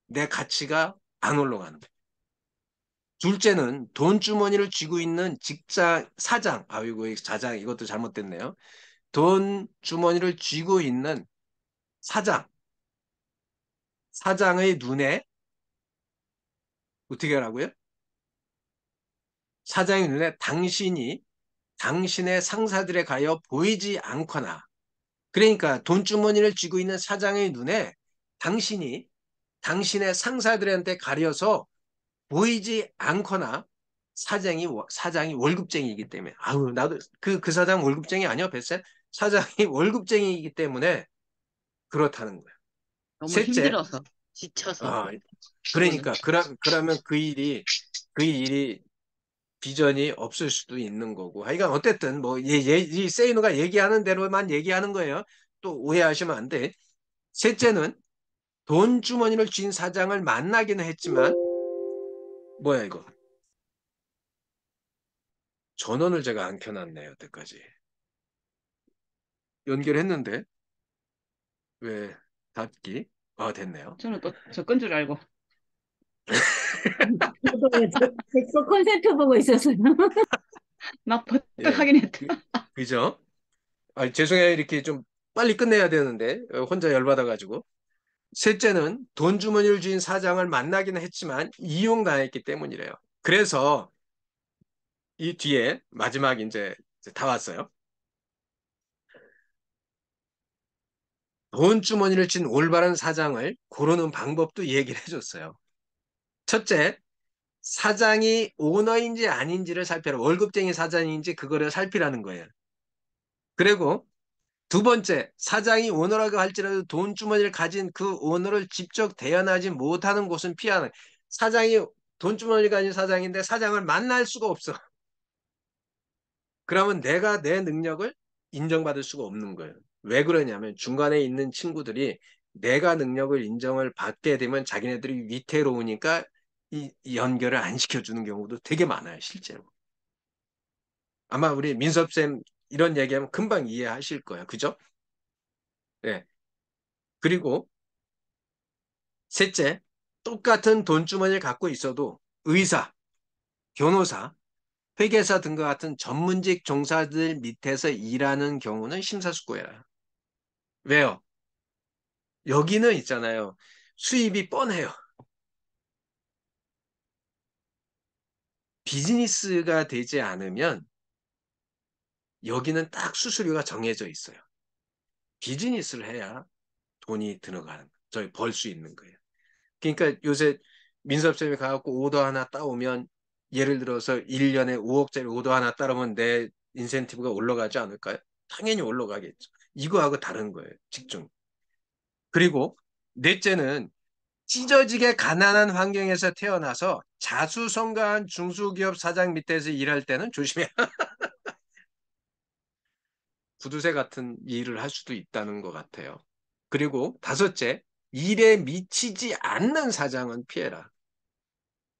내 가치가 안 올라가는 거예요. 둘째는 돈 주머니를 쥐고 있는 직장 사장, 아이고 자장 이것도 잘못됐네요. 돈 주머니를 쥐고 있는 사장, 사장의 눈에 어떻게 하라고요? 사장의 눈에 당신의 상사들에 가여 보이지 않거나, 그러니까 돈 주머니를 쥐고 있는 사장의 눈에 당신이 당신의 상사들한테 가려서 보이지 않거나 사장이 월급쟁이이기 때문에 아우 나도 그 사장 월급쟁이 아니야 뱃셋 사장이 월급쟁이이기 때문에 그렇다는 거야. 너무 셋째, 힘들어서, 지쳐서, 어, 그거는. 그러니까 그러면 그 일이 비전이 없을 수도 있는 거고. 하여간 어쨌든 뭐 이 세이노가 얘기하는 대로만 얘기하는 거예요. 또 오해하시면 안 돼. 셋째는 돈 주머니를 쥔 사장을 만나기는 했지만 뭐야 이거? 전원을 제가 안 켜놨네요, 여태까지. 연결했는데 왜 닫기? 아, 됐네요. 저는 또 저 건 줄 알고. 저도 제 콘센트 보고 있었어요. 나 버뜩 예, 하긴 했다. 그죠? 아, 죄송해요. 이렇게 좀 빨리 끝내야 되는데 혼자 열받아가지고. 셋째는 돈 주머니를 쥔 사장을 만나기는 했지만 이용당했기 때문이래요. 그래서 이 뒤에 마지막 이제 다 왔어요. 돈 주머니를 쥔 올바른 사장을 고르는 방법도 얘기를 해줬어요. 첫째, 사장이 오너인지 아닌지를 살펴라. 월급쟁이 사장인지 그거를 살피라는 거예요. 그리고 두 번째, 사장이 오너라고 할지라도 돈 주머니를 가진 그 오너를 직접 대연하지 못하는 곳은 피하는. 사장이 돈 주머니를 가진 사장인데 사장을 만날 수가 없어. 그러면 내가 내 능력을 인정받을 수가 없는 거예요. 왜 그러냐면 중간에 있는 친구들이 내가 능력을 인정을 받게 되면 자기네들이 위태로우니까 이 연결을 안 시켜주는 경우도 되게 많아요, 실제로. 아마 우리 민섭쌤 이런 얘기하면 금방 이해하실 거예요. 그죠? 네. 그리고 셋째, 똑같은 돈주머니를 갖고 있어도 의사, 변호사, 회계사 등과 같은 전문직 종사들 밑에서 일하는 경우는 심사숙고해라. 왜요? 여기는 있잖아요. 수입이 뻔해요. 비즈니스가 되지 않으면 여기는 딱 수수료가 정해져 있어요. 비즈니스를 해야 돈이 들어가는, 저희 벌 수 있는 거예요. 그러니까 요새 민섭쌤이 가갖고 오더 하나 따오면 예를 들어서 1년에 5억짜리 오더 하나 따르면 내 인센티브가 올라가지 않을까요? 당연히 올라가겠죠. 이거하고 다른 거예요. 직종. 그리고 넷째는 찢어지게 가난한 환경에서 태어나서 자수성가한 중소기업 사장 밑에서 일할 때는 조심해야 구두쇠 같은 일을 할 수도 있다는 것 같아요. 그리고 다섯째, 일에 미치지 않는 사장은 피해라.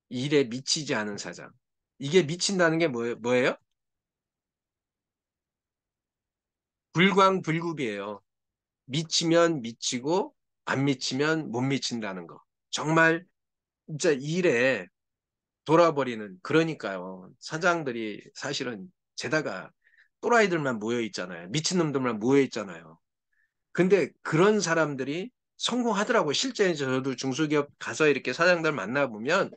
일에 미치지 않은 사장. 이게 미친다는 게 뭐예요? 불광불급이에요. 미치면 미치고 안 미치면 못 미친다는 거. 정말 진짜 일에 돌아버리는 그러니까요. 사장들이 사실은 게다가 또라이들만 모여 있잖아요. 미친놈들만 모여 있잖아요. 근데 그런 사람들이 성공하더라고요. 실제 저도 중소기업 가서 이렇게 사장들 만나보면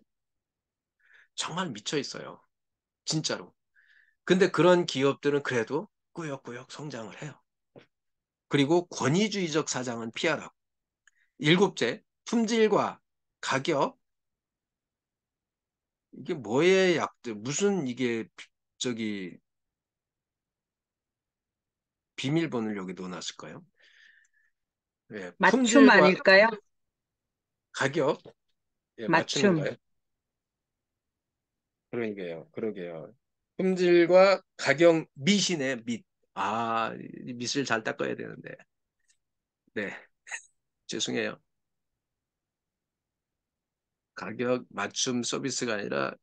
정말 미쳐 있어요. 진짜로. 근데 그런 기업들은 그래도 꾸역꾸역 성장을 해요. 그리고 권위주의적 사장은 피하라. 일곱째, 품질과 가격, 이게 뭐의 약들, 무슨 이게 저기 비밀번호를 여기 넣어놨을까요? 예, 맞춤 품질과 아닐까요? 가격, 예, 맞춤. 맞춤인가요? 그러게요, 그러게요. 품질과 가격 밑이네, 밑. 아, 이 밑을 잘 닦아야 되는데. 네, 죄송해요. 가격 맞춤 서비스가 아니라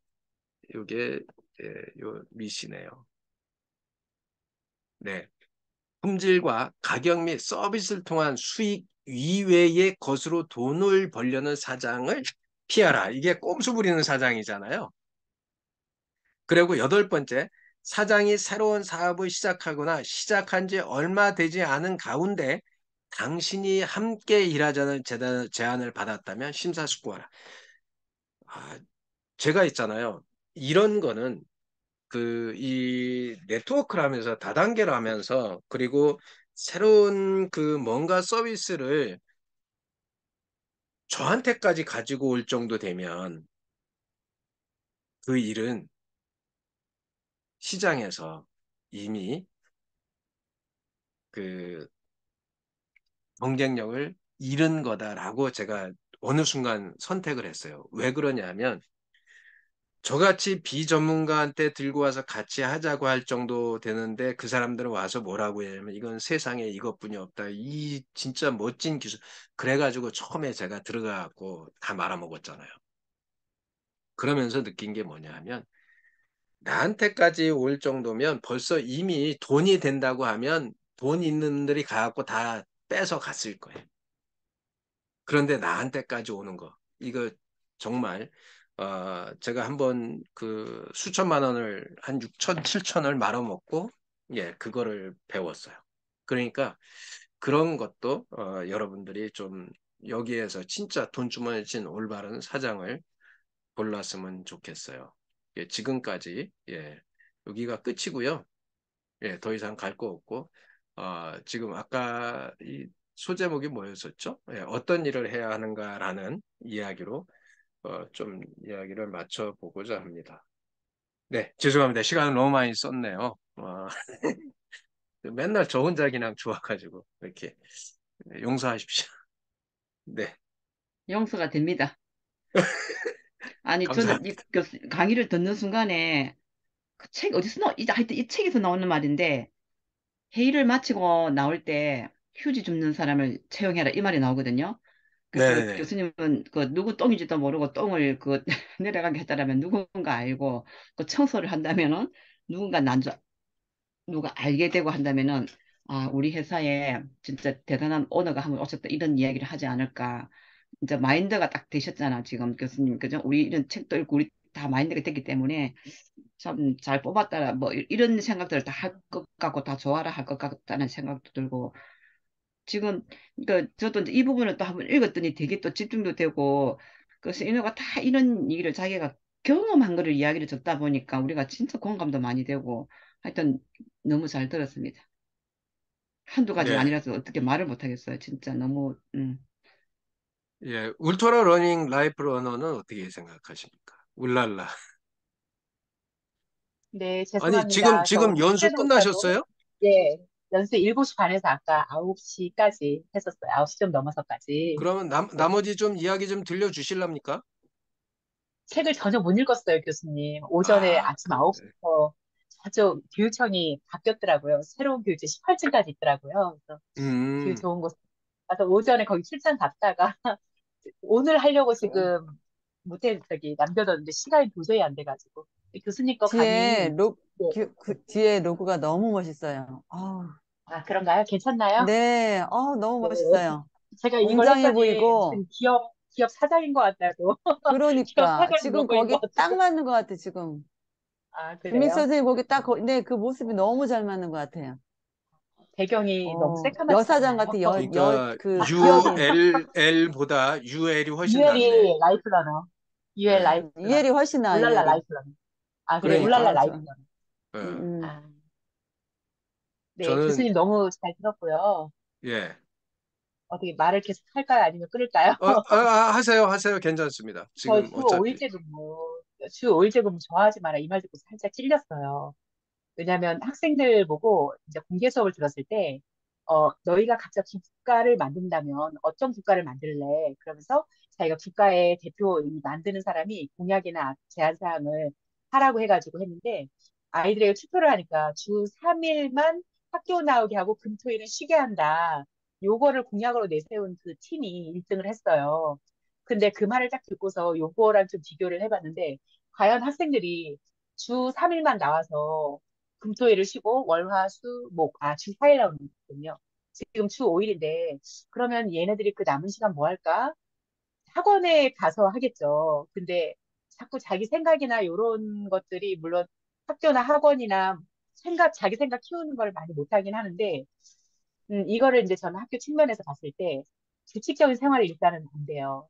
이게 예, 요 밑이네요. 네, 품질과 가격 및 서비스를 통한 수익 이외의 것으로 돈을 벌려는 사장을 피하라. 이게 꼼수 부리는 사장이잖아요. 그리고 여덟 번째, 사장이 새로운 사업을 시작하거나 시작한 지 얼마 되지 않은 가운데 당신이 함께 일하자는 제안을 받았다면 심사숙고하라. 아, 제가 있잖아요. 이런 거는 이 네트워크를 하면서 다단계를 하면서 그리고 새로운 뭔가 서비스를 저한테까지 가지고 올 정도 되면 그 일은 시장에서 이미 그 경쟁력을 잃은 거다라고 제가 어느 순간 선택을 했어요. 왜 그러냐면 저같이 비전문가한테 들고 와서 같이 하자고 할 정도 되는데 그 사람들은 와서 뭐라고 해냐면 이건 세상에 이것뿐이 없다. 이 진짜 멋진 기술. 그래가지고 처음에 제가 들어가고 다 말아먹었잖아요. 그러면서 느낀 게 뭐냐 하면 나한테까지 올 정도면 벌써 이미 돈이 된다고 하면 돈 있는 분들이 가갖고 다 뺏어 갔을 거예요. 그런데 나한테까지 오는 거. 이거 정말 제가 한번 수천만 원을 한 6천, 7천을 말아먹고 예, 그거를 배웠어요. 그러니까 그런 것도 여러분들이 좀 여기에서 진짜 돈주머니 친 올바른 사장을 골랐으면 좋겠어요. 예, 지금까지 예, 여기가 끝이고요. 예, 더 이상 갈 거 없고 지금 아까 이 소제목이 뭐였었죠? 예, 어떤 일을 해야 하는가라는 이야기로 좀 이야기를 맞춰보고자 합니다. 네, 죄송합니다. 시간을 너무 많이 썼네요. 맨날 저 혼자 그냥 좋아가지고 이렇게 용서하십시오. 네, 용서가 됩니다. 아니, 저는 감사합니다. 강의를 듣는 순간에 그 책 어디서 하여튼 이 책에서 나오는 말인데, 회의를 마치고 나올 때 휴지 줍는 사람을 채용해라 이 말이 나오거든요. 그래서 네네네. 교수님은 누구 똥인지도 모르고 똥을 내려가게 했다라면 누군가 알고 청소를 한다면은 누군가 누가 알게 되고 한다면은 우리 회사에 진짜 대단한 오너가 한번 오셨다 이런 이야기를 하지 않을까. 이제 마인드가 딱 되셨잖아 지금 교수님 그죠? 우리 이런 책도 읽고 우리 다 마인드가 됐기 때문에 참 잘 뽑았다 뭐 이런 생각들을 다 할 것 같고 다 좋아라 할 것 같다는 생각도 들고 지금 저도 이제 이 부분을 또 한번 읽었더니 되게 또 집중도 되고 그래서 이노가 다 이런 얘기를 자기가 경험한 거를 이야기를 듣다 보니까 우리가 진짜 공감도 많이 되고 하여튼 너무 잘 들었습니다. 한두 가지가 네. 아니라서 어떻게 말을 못 하겠어요. 진짜 너무 예, 울트라 러닝 라이프 러너는 어떻게 생각하십니까? 울랄라. 네, 아니, 죄송합니다. 저 지금 연수 숙제도 못하고, 끝나셨어요? 예, 연수 7시 반에서 아까 9시까지 했었어요. 9시 좀 넘어서까지. 그러면 네, 나머지 좀 이야기 좀 들려주실랍니까? 책을 전혀 못 읽었어요, 교수님. 오전에 아, 아침 9시부터 자주 교육청이 바뀌었더라고요. 새로운 교육제 18층까지 있더라고요. 그래서 길 음, 좋은 곳 가서 오전에 거기 출장 갔다가 오늘 하려고 지금 남겨뒀는데 시간이 도저히 안 돼가지고. 교수님 거 뒤에 강의, 네. 뒤에 로고가 너무 멋있어요. 아, 그런가요? 괜찮나요? 네, 너무 네. 멋있어요. 제가 이걸 웅장해 했더니 보이고, 무슨 기업 사장인 것 같다고. 기업 그러니까 사장 지금 로고인 것 거기 딱 같아요. 맞는 것 같아, 지금. 아, 김민수 그래요? 선생님 거기 딱, 네, 그 모습이 너무 잘 맞는 것 같아요. 배경이 너무 새까맣지 여사장 않나요? 같아, 그러니까 그 기업인. ULL보다 UL이 훨씬 낫네. 유엘이 라이프러너. 유엘 예, 라이프러너. 이엘이 훨씬 나아, 울랄라 이엘이. 라이프러너. 아, 그래, 울랄라 그러니까, 좋아. 라이프러너. 예, 음. 아, 네, 저는, 교수님 너무 잘 들었고요. 예. 어떻게 말을 계속 할까요? 아니면 끊을까요? 하세요. 괜찮습니다. 저 지금 주 어차피, 5일째 근무. 주 5일 제금 좋아하지 마라 이 말 듣고 살짝 찔렸어요. 왜냐하면 학생들 보고 이제 공개 수업을 들었을 때, 너희가 각자 국가를 만든다면 어떤 국가를 만들래? 그러면서 자기가 국가의 대표 이 만드는 사람이 공약이나 제안 사항을 하라고 해가지고 했는데, 아이들에게 투표를 하니까 주 3일만 학교 나오게 하고 금토일은 쉬게 한다. 요거를 공약으로 내세운 그 팀이 1등을 했어요. 근데 그 말을 딱 듣고서 요거랑 좀 비교를 해봤는데, 과연 학생들이 주 3일만 나와서 금토일을 쉬고 월화수목 주 4일 나오는 거군요. 지금 주 5일인데 그러면 얘네들이 그 남은 시간 뭐 할까? 학원에 가서 하겠죠. 근데 자꾸 자기 생각이나 이런 것들이 물론 학교나 학원이나 자기 생각 키우는 걸 많이 못하긴 하는데 이거를 이제 저는 학교 측면에서 봤을 때 규칙적인 생활이 일단은 안 돼요.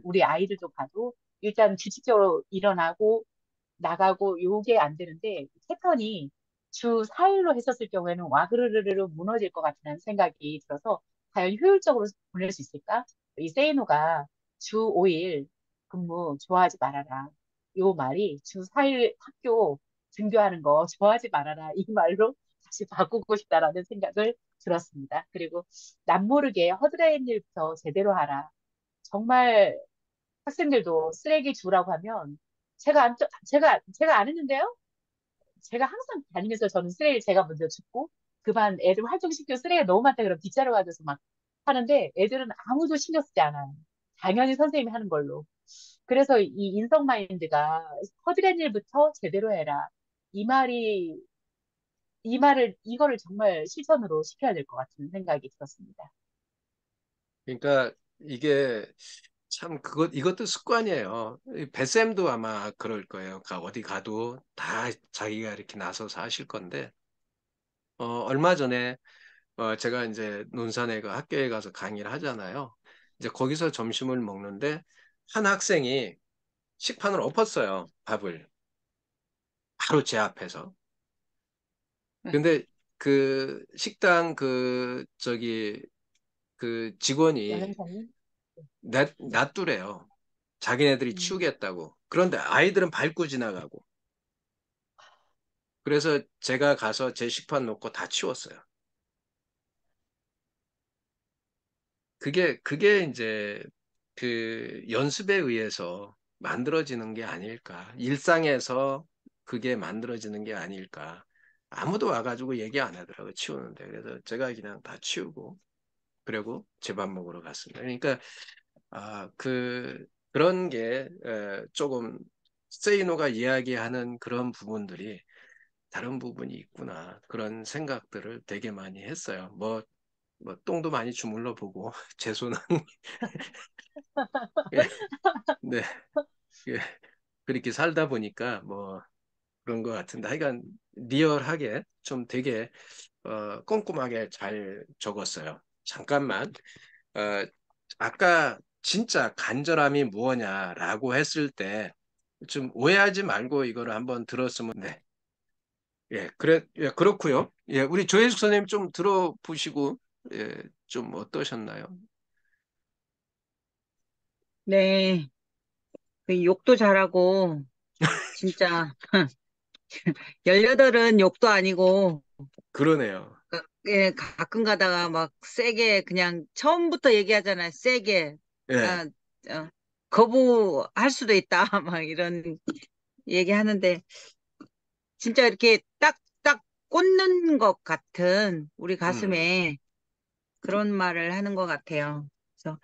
우리 아이들도 봐도 일단 규칙적으로 일어나고 나가고 요게 안 되는데 패턴이 주 4일로 했었을 경우에는 와그르르르 무너질 것 같다는 생각이 들어서 과연 효율적으로 보낼 수 있을까? 이 세이노가 주 5일 근무 좋아하지 말아라. 요 말이 주 4일 학교 등교하는 거 좋아하지 말아라. 이 말로 다시 바꾸고 싶다라는 생각을 들었습니다. 그리고 남모르게 허드렛 일부터 제대로 하라. 정말 학생들도 쓰레기 주라고 하면 제가 안 했는데요? 제가 항상 다니면서 저는 쓰레기 제가 먼저 줍고 그 반 애들 활동시키고 쓰레기가 너무 많다 그러면 빗자루 가져서 막 하는데 애들은 아무도 신경 쓰지 않아요. 당연히 선생님이 하는 걸로. 그래서 이 인성 마인드가 허드렛 일부터 제대로 해라. 이 말이 이거를 정말 실천으로 시켜야 될 것 같은 생각이 들었습니다. 그러니까 이게 참 이것도 습관이에요. 뱃쌤도 아마 그럴 거예요. 그러니까 어디 가도 다 자기가 이렇게 나서서 하실 건데 얼마 전에 제가 이제 논산에 그 학교에 가서 강의를 하잖아요. 이제 거기서 점심을 먹는데 한 학생이 식판을 엎었어요. 밥을 바로 제 앞에서. 근데 그 식당 그 직원이 연행사님? 놔두래요. 자기네들이 음, 치우겠다고. 그런데 아이들은 밟고 지나가고. 그래서 제가 가서 제 식판 놓고 다 치웠어요. 그게 이제 그 연습에 의해서 만들어지는 게 아닐까. 일상에서 그게 만들어지는 게 아닐까. 아무도 와가지고 얘기 안 하더라고요. 치우는데. 그래서 제가 그냥 다 치우고, 그리고 제 밥 먹으러 갔습니다. 그러니까, 그런 게, 조금, 세이노가 이야기하는 그런 부분들이 다른 부분이 있구나. 그런 생각들을 되게 많이 했어요. 뭐 똥도 많이 주물러 보고, 제 손은, 예, 네, 예, 그렇게 살다 보니까 뭐 그런 것 같은데, 하여간 리얼하게 좀 되게 꼼꼼하게 잘 적었어요. 잠깐만, 어, 아까 진짜 간절함이 무엇냐라고 했을 때 좀 오해하지 말고 이거를 한번 들었으면, 네. 예, 그렇고요. 예, 우리 조혜숙 선생님 좀 들어보시고, 예, 좀 어떠셨나요? 네. 그 욕도 잘하고, 진짜, 18은 욕도 아니고, 그러네요. 예, 가끔 가다가 막 세게, 그냥 처음부터 얘기하잖아요. 세게. 예, 아, 거부할 수도 있다. 막 이런 얘기 하는데, 진짜 이렇게 딱딱 꽂는 것 같은 우리 음, 가슴에 그런 말을 하는 것 같아요. 그래서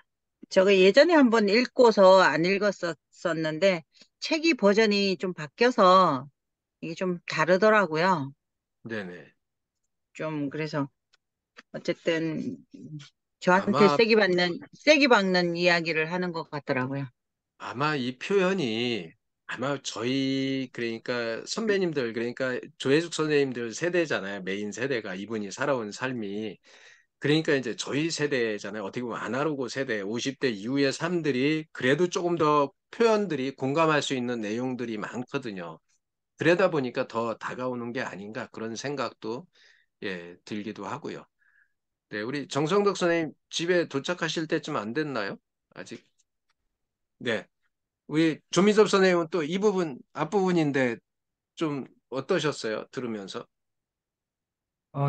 저거 예전에 한번 읽고서 안 읽었었는데 책이 버전이 좀 바뀌어서 이게 좀 다르더라고요. 네네. 좀 그래서 어쨌든 저한테 아마 세게 박는 이야기를 하는 것 같더라고요. 아마 이 표현이 아마 저희 그러니까 선배님들 그러니까 조혜숙 선생님들 세대잖아요. 메인 세대가 이분이 살아온 삶이 그러니까 이제 저희 세대잖아요. 어떻게 보면 아날로그 세대 50대 이후의 삶들이 그래도 조금 더 표현들이 공감할 수 있는 내용들이 많거든요. 그러다 보니까 더 다가오는 게 아닌가 그런 생각도 들기도 하고요. 네, 우리 정성덕 선생님 집에 도착하실 때쯤 안 됐나요? 아직? 네. 우리 조민섭 선생님은 또 이 부분, 앞부분인데 좀 어떠셨어요? 들으면서?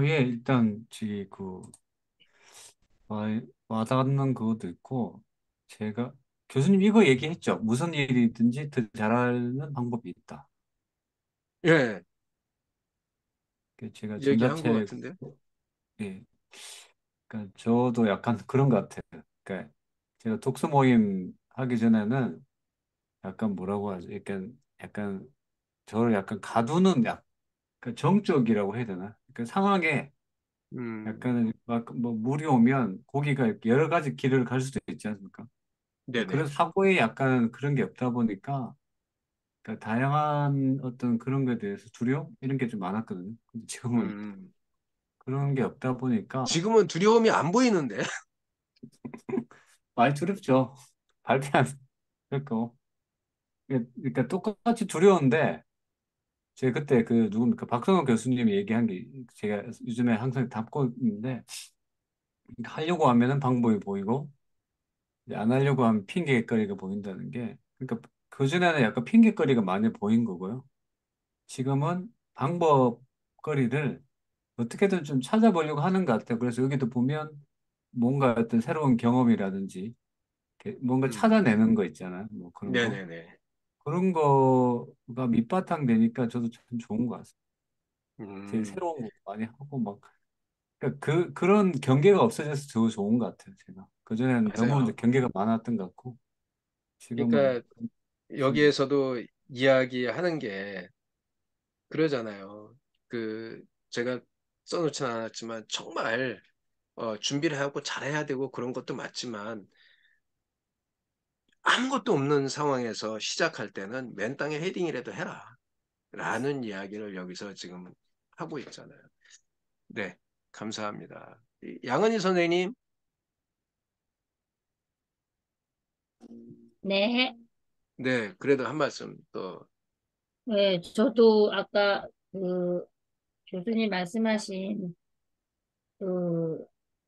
예, 일단, 와닿는 그것도 있고, 제가, 교수님 이거 얘기했죠. 무슨 일이든지 더 잘하는 방법이 있다. 예, 제가 얘기한 것 전자책, 같은데. 예, 그러니까 저도 약간 그런 것 같아요. 그러니까 제가 독서 모임 하기 전에는 약간 뭐라고 하죠? 약간 저를 약간 가두는 그러니까 정적이라고 해야 되나? 그 상황에 음, 약간 막 뭐 물이 오면 고기가 이렇게 여러 가지 길을 갈 수도 있지 않습니까? 네네. 그런 사고에 약간 그런 게 없다 보니까 그러니까 다양한 어떤 그런 거에 대해서 두려움 이런 게 좀 많았거든요. 근데 지금은 음, 그런 게 없다 보니까 지금은 두려움이 안 보이는데. 많이 두렵죠. 발표 안 했고. 그러니까 똑같이 두려운데 제가 그때 그 누굽니까 박성호 교수님이 얘기한 게 제가 요즘에 항상 담고 있는데 하려고 하면은 방법이 보이고 이제 안 하려고 하면 핑계거리가 보인다는 게 그러니까 그전에는 약간 핑계거리가 많이 보인 거고요. 지금은 방법거리를 어떻게든 좀 찾아보려고 하는 것 같아요. 그래서 여기도 보면 뭔가 어떤 새로운 경험이라든지 이렇게 뭔가 음, 찾아내는 거 있잖아요. 뭐 그런 거. 네네네. 그런 거가 밑바탕 되니까 저도 참 좋은 것 같아요. 제일 음, 새로운 거 많이 하고 막 그러니까 그런 경계가 없어져서 더 좋은 것 같아요. 제가 그전에는 너무 이제 맞아요. 경계가 많았던 것 같고 지금은 그러니까 없습니다. 여기에서도 이야기하는 게 그러잖아요. 그 제가 써놓지는 않았지만 정말 준비를 하고 잘해야 되고 그런 것도 맞지만 아무것도 없는 상황에서 시작할 때는 맨 땅에 헤딩이라도 해라. 라는 이야기를 여기서 지금 하고 있잖아요. 네, 감사합니다. 양은희 선생님, 네. 네, 그래도 한 말씀 또, 네, 저도 아까 그 교수님 말씀하신 그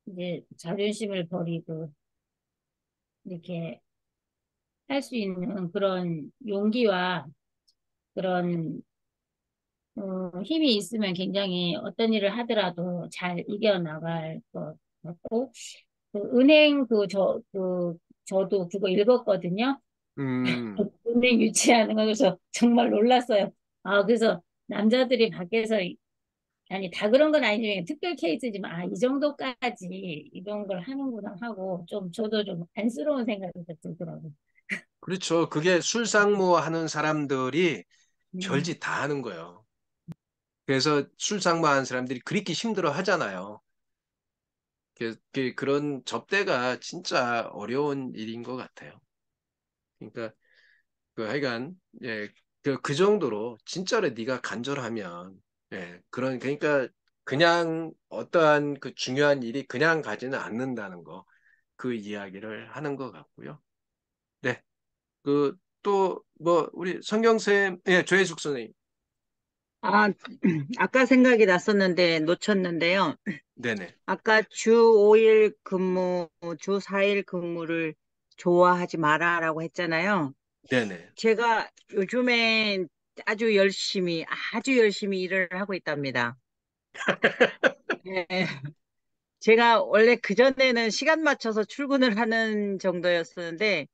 이제 자존심을 버리고 이렇게 할 수 있는 그런 용기와 그런 힘이 있으면 굉장히 어떤 일을 하더라도 잘 이겨나갈 것 같고 그 은행 저도 그거 읽었거든요. 음, 은행 유치하는 거 그래서 정말 놀랐어요. 아 그래서 남자들이 밖에서 아니 다 그런 건 아니지만 특별 케이스지만 아 이 정도까지 이런 걸 하는구나 하고 좀 저도 좀 안쓰러운 생각이 들더라고요. 그렇죠. 그게 술상무 하는 사람들이 음, 별짓 다 하는 거예요. 그래서 술상무 하는 사람들이 그렇게 힘들어 하잖아요. 그런 접대가 진짜 어려운 일인 것 같아요. 그러니까 그 하여간 예, 그 정도로 진짜로 네가 간절하면 예, 그러니까 그냥 어떠한 그 중요한 일이 그냥 가지는 않는다는 거 그 이야기를 하는 것 같고요. 네, 그 또 뭐 우리 성경쌤 예, 조혜숙 선생님 아, 아까 생각이 났었는데 놓쳤는데요. 네네 아까 주 5일 근무, 주 4일 근무를 좋아하지 마라라고 했잖아요. 네네 제가 요즘에 아주 열심히 일을 하고 있답니다. 예. 제가 원래 그전에는 시간 맞춰서 출근을 하는 정도였었는데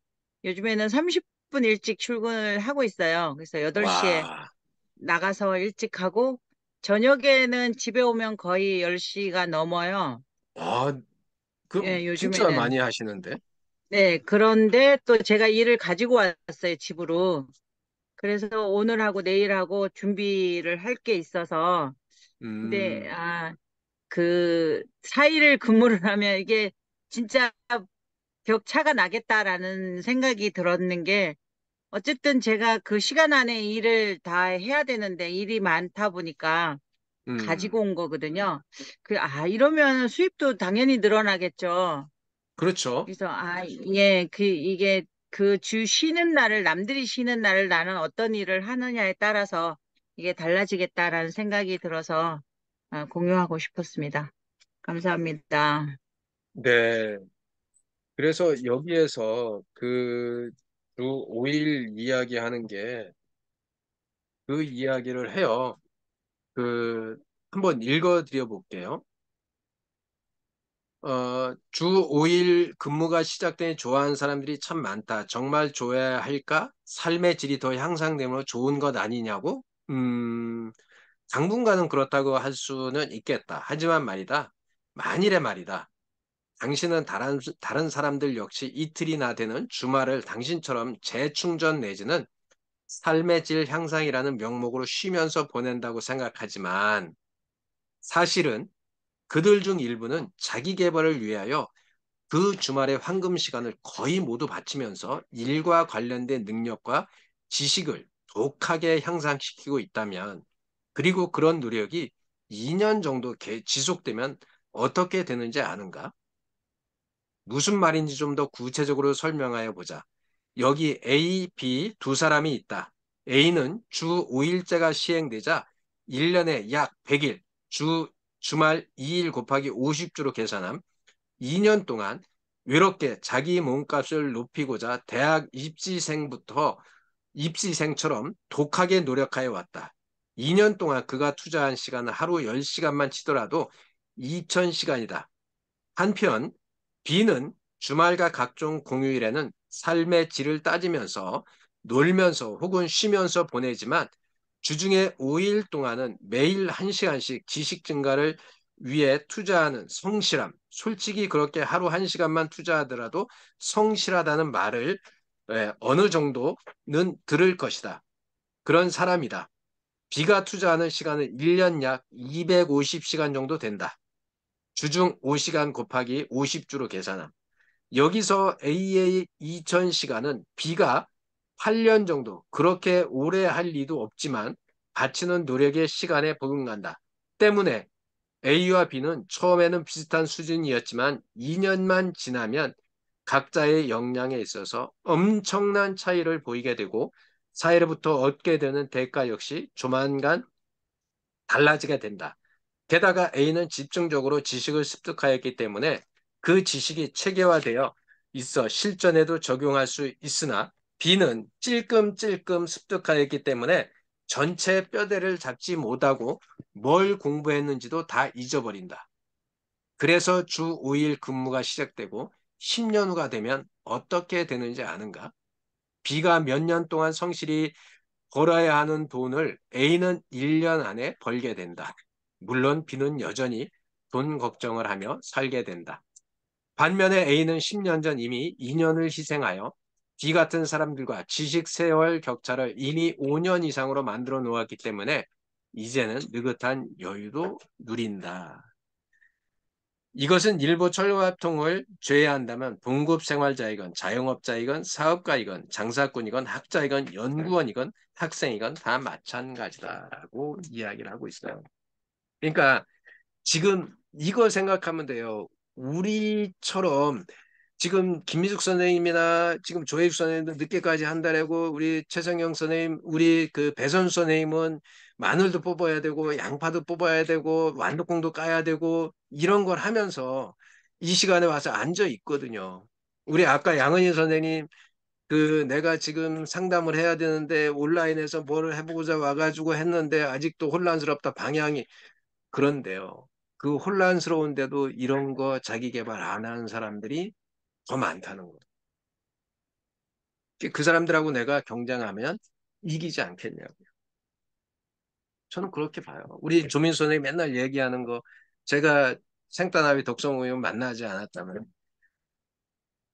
요즘에는 30분 일찍 출근을 하고 있어요. 그래서 8시에 와, 나가서 일찍 하고 저녁에는 집에 오면 거의 10시가 넘어요. 아, 그 예, 진짜 요즘에는. 많이 하시는데 네, 그런데 또 제가 일을 가지고 왔어요, 집으로. 그래서 오늘하고 내일하고 준비를 할 게 있어서. 근데, 음, 그 4일을 근무를 하면 이게 진짜 격차가 나겠다라는 생각이 들었는 게 어쨌든 제가 그 시간 안에 일을 다 해야 되는데 일이 많다 보니까 가지고 음, 온 거거든요. 이러면 수입도 당연히 늘어나겠죠. 그렇죠. 그래서, 예, 이게 그 주 쉬는 날을, 남들이 쉬는 날을 나는 어떤 일을 하느냐에 따라서 이게 달라지겠다라는 생각이 들어서 공유하고 싶었습니다. 감사합니다. 네. 그래서 여기에서 그 주 5일 이야기하는 게 그 이야기를 해요. 그, 한번 읽어 드려 볼게요. 주 5일 근무가 시작되니 좋아하는 사람들이 참 많다. 정말 좋아야 할까? 삶의 질이 더 향상되므로 좋은 것 아니냐고? 당분간은 그렇다고 할 수는 있겠다. 하지만 말이다. 만일의 말이다. 당신은 다른 사람들 역시 이틀이나 되는 주말을 당신처럼 재충전 내지는 삶의 질 향상이라는 명목으로 쉬면서 보낸다고 생각하지만 사실은 그들 중 일부는 자기 개발을 위하여 그 주말의 황금 시간을 거의 모두 바치면서 일과 관련된 능력과 지식을 독하게 향상시키고 있다면, 그리고 그런 노력이 2년 정도 지속되면 어떻게 되는지 아는가? 무슨 말인지 좀 더 구체적으로 설명하여 보자. 여기 A, B 두 사람이 있다. A는 주 5일제가 시행되자 1년에 약 100일, 주말 2일 곱하기 50주로 계산함 2년 동안 외롭게 자기 몸값을 높이고자 대학 입시생처럼 독하게 노력하여 왔다. 2년 동안 그가 투자한 시간은 하루 10시간만 치더라도 2000시간이다. 한편 B는 주말과 각종 공휴일에는 삶의 질을 따지면서 놀면서 혹은 쉬면서 보내지만 주중에 5일 동안은 매일 1시간씩 지식 증가를 위해 투자하는 성실함. 솔직히 그렇게 하루 1시간만 투자하더라도 성실하다는 말을 어느 정도는 들을 것이다. 그런 사람이다. B가 투자하는 시간은 1년 약 250시간 정도 된다. 주중 5시간 곱하기 50주로 계산함. 여기서 A의 2000시간은 B가 8년 정도 그렇게 오래 할 리도 없지만 바치는 노력의 시간에 버금간다. 때문에 A와 B는 처음에는 비슷한 수준이었지만 2년만 지나면 각자의 역량에 있어서 엄청난 차이를 보이게 되고 사이로부터 얻게 되는 대가 역시 조만간 달라지게 된다. 게다가 A는 집중적으로 지식을 습득하였기 때문에 그 지식이 체계화되어 있어 실전에도 적용할 수 있으나 B는 찔끔찔끔 습득하였기 때문에 전체 뼈대를 잡지 못하고 뭘 공부했는지도 다 잊어버린다. 그래서 주 5일 근무가 시작되고 10년 후가 되면 어떻게 되는지 아는가? B가 몇 년 동안 성실히 벌어야 하는 돈을 A는 1년 안에 벌게 된다. 물론 B는 여전히 돈 걱정을 하며 살게 된다. 반면에 A는 10년 전 이미 2년을 희생하여 B 같은 사람들과 지식 세월 격차를 이미 5년 이상으로 만들어 놓았기 때문에 이제는 느긋한 여유도 누린다. 이것은 일부 철거합통을 제외한다면 봉급생활자이건 자영업자이건 사업가이건 장사꾼이건 학자이건 연구원이건 학생이건 다 마찬가지다라고 이야기를 하고 있어요. 그러니까 지금 이거 생각하면 돼요. 우리처럼 지금 김미숙 선생님이나 지금 조혜숙 선생님도 늦게까지 한다라고 우리 최성영 선생님, 우리 그 배선 선생님은 마늘도 뽑아야 되고 양파도 뽑아야 되고 완두콩도 까야 되고 이런 걸 하면서 이 시간에 와서 앉아 있거든요. 우리 아까 양은희 선생님 그 내가 지금 상담을 해야 되는데 온라인에서 뭐를 해보고자 와가지고 했는데 아직도 혼란스럽다 방향이 그런데요. 그 혼란스러운데도 이런 거 자기 개발 안 하는 사람들이 더 많다는 거예요. 그 사람들하고 내가 경쟁하면 이기지 않겠냐고요. 저는 그렇게 봐요. 우리 조민수 선생님 맨날 얘기하는 거 제가 생따나비 독서 모임 만나지 않았다면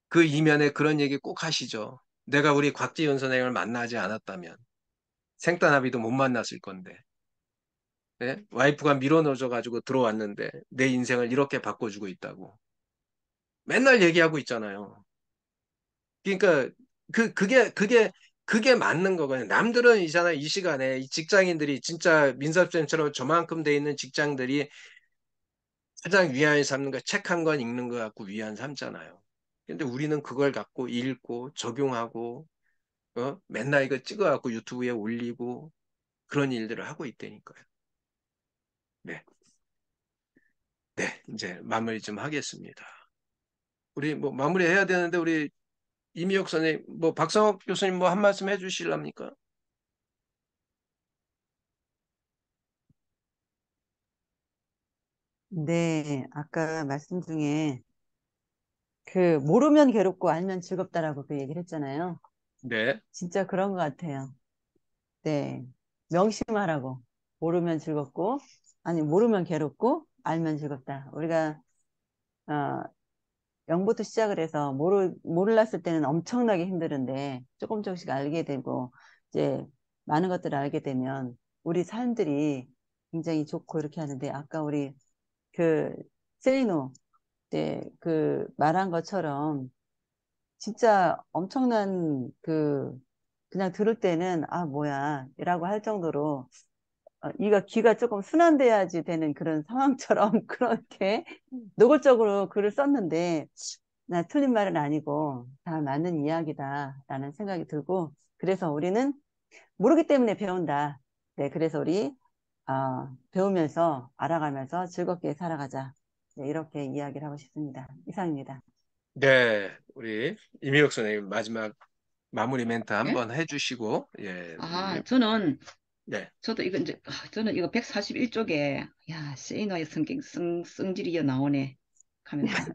그 이면에 그런 얘기 꼭 하시죠. 내가 우리 곽지윤 선생님을 만나지 않았다면 생따나비도 못 만났을 건데 네? 와이프가 밀어넣어줘가지고 들어왔는데 내 인생을 이렇게 바꿔주고 있다고 맨날 얘기하고 있잖아요. 그러니까 그게 맞는 거거든요. 남들은 이잖아 이 시간에 이 직장인들이 진짜 민사쌤처럼 저만큼 돼 있는 직장들이 가장 위안을 삼는 거 책 한 권 읽는 거 갖고 위안 삼잖아요. 근데 우리는 그걸 갖고 읽고 적용하고 맨날 이거 찍어갖고 유튜브에 올리고 그런 일들을 하고 있다니까요. 네, 네 이제 마무리 좀 하겠습니다. 우리 뭐 마무리 해야 되는데 우리 이미혁 선생님, 뭐 박상욱 교수님 뭐 한 말씀 해주실랍니까? 네, 아까 말씀 중에 그 모르면 괴롭고 알면 즐겁다라고 그 얘기를 했잖아요. 네, 진짜 그런 것 같아요. 네, 명심하라고. 모르면 즐겁고, 아니, 모르면 괴롭고, 알면 즐겁다. 우리가, 어, 0부터 시작을 해서 몰랐을 때는 엄청나게 힘들은데, 조금 조금씩 알게 되고, 이제 많은 것들을 알게 되면, 우리 삶들이 굉장히 좋고 이렇게 하는데, 아까 우리 그, 세이노, 네, 그 말한 것처럼, 진짜 엄청난 그냥 들을 때는, 아, 뭐야, 이라고 할 정도로, 귀가 조금 순환돼야지 되는 그런 상황처럼 그렇게 노골적으로 글을 썼는데, 나 틀린 말은 아니고, 다 맞는 이야기다라는 생각이 들고, 그래서 우리는 모르기 때문에 배운다. 네, 그래서 우리, 배우면서, 알아가면서 즐겁게 살아가자. 네, 이렇게 이야기를 하고 싶습니다. 이상입니다. 네, 우리 이미혁 선생님 마지막 마무리 멘트 예? 한번 해주시고, 예, 아, 저는 네, 저도 이거 이제 저는 이거 141쪽에 야, 세이노의 성질이 나오네 하면서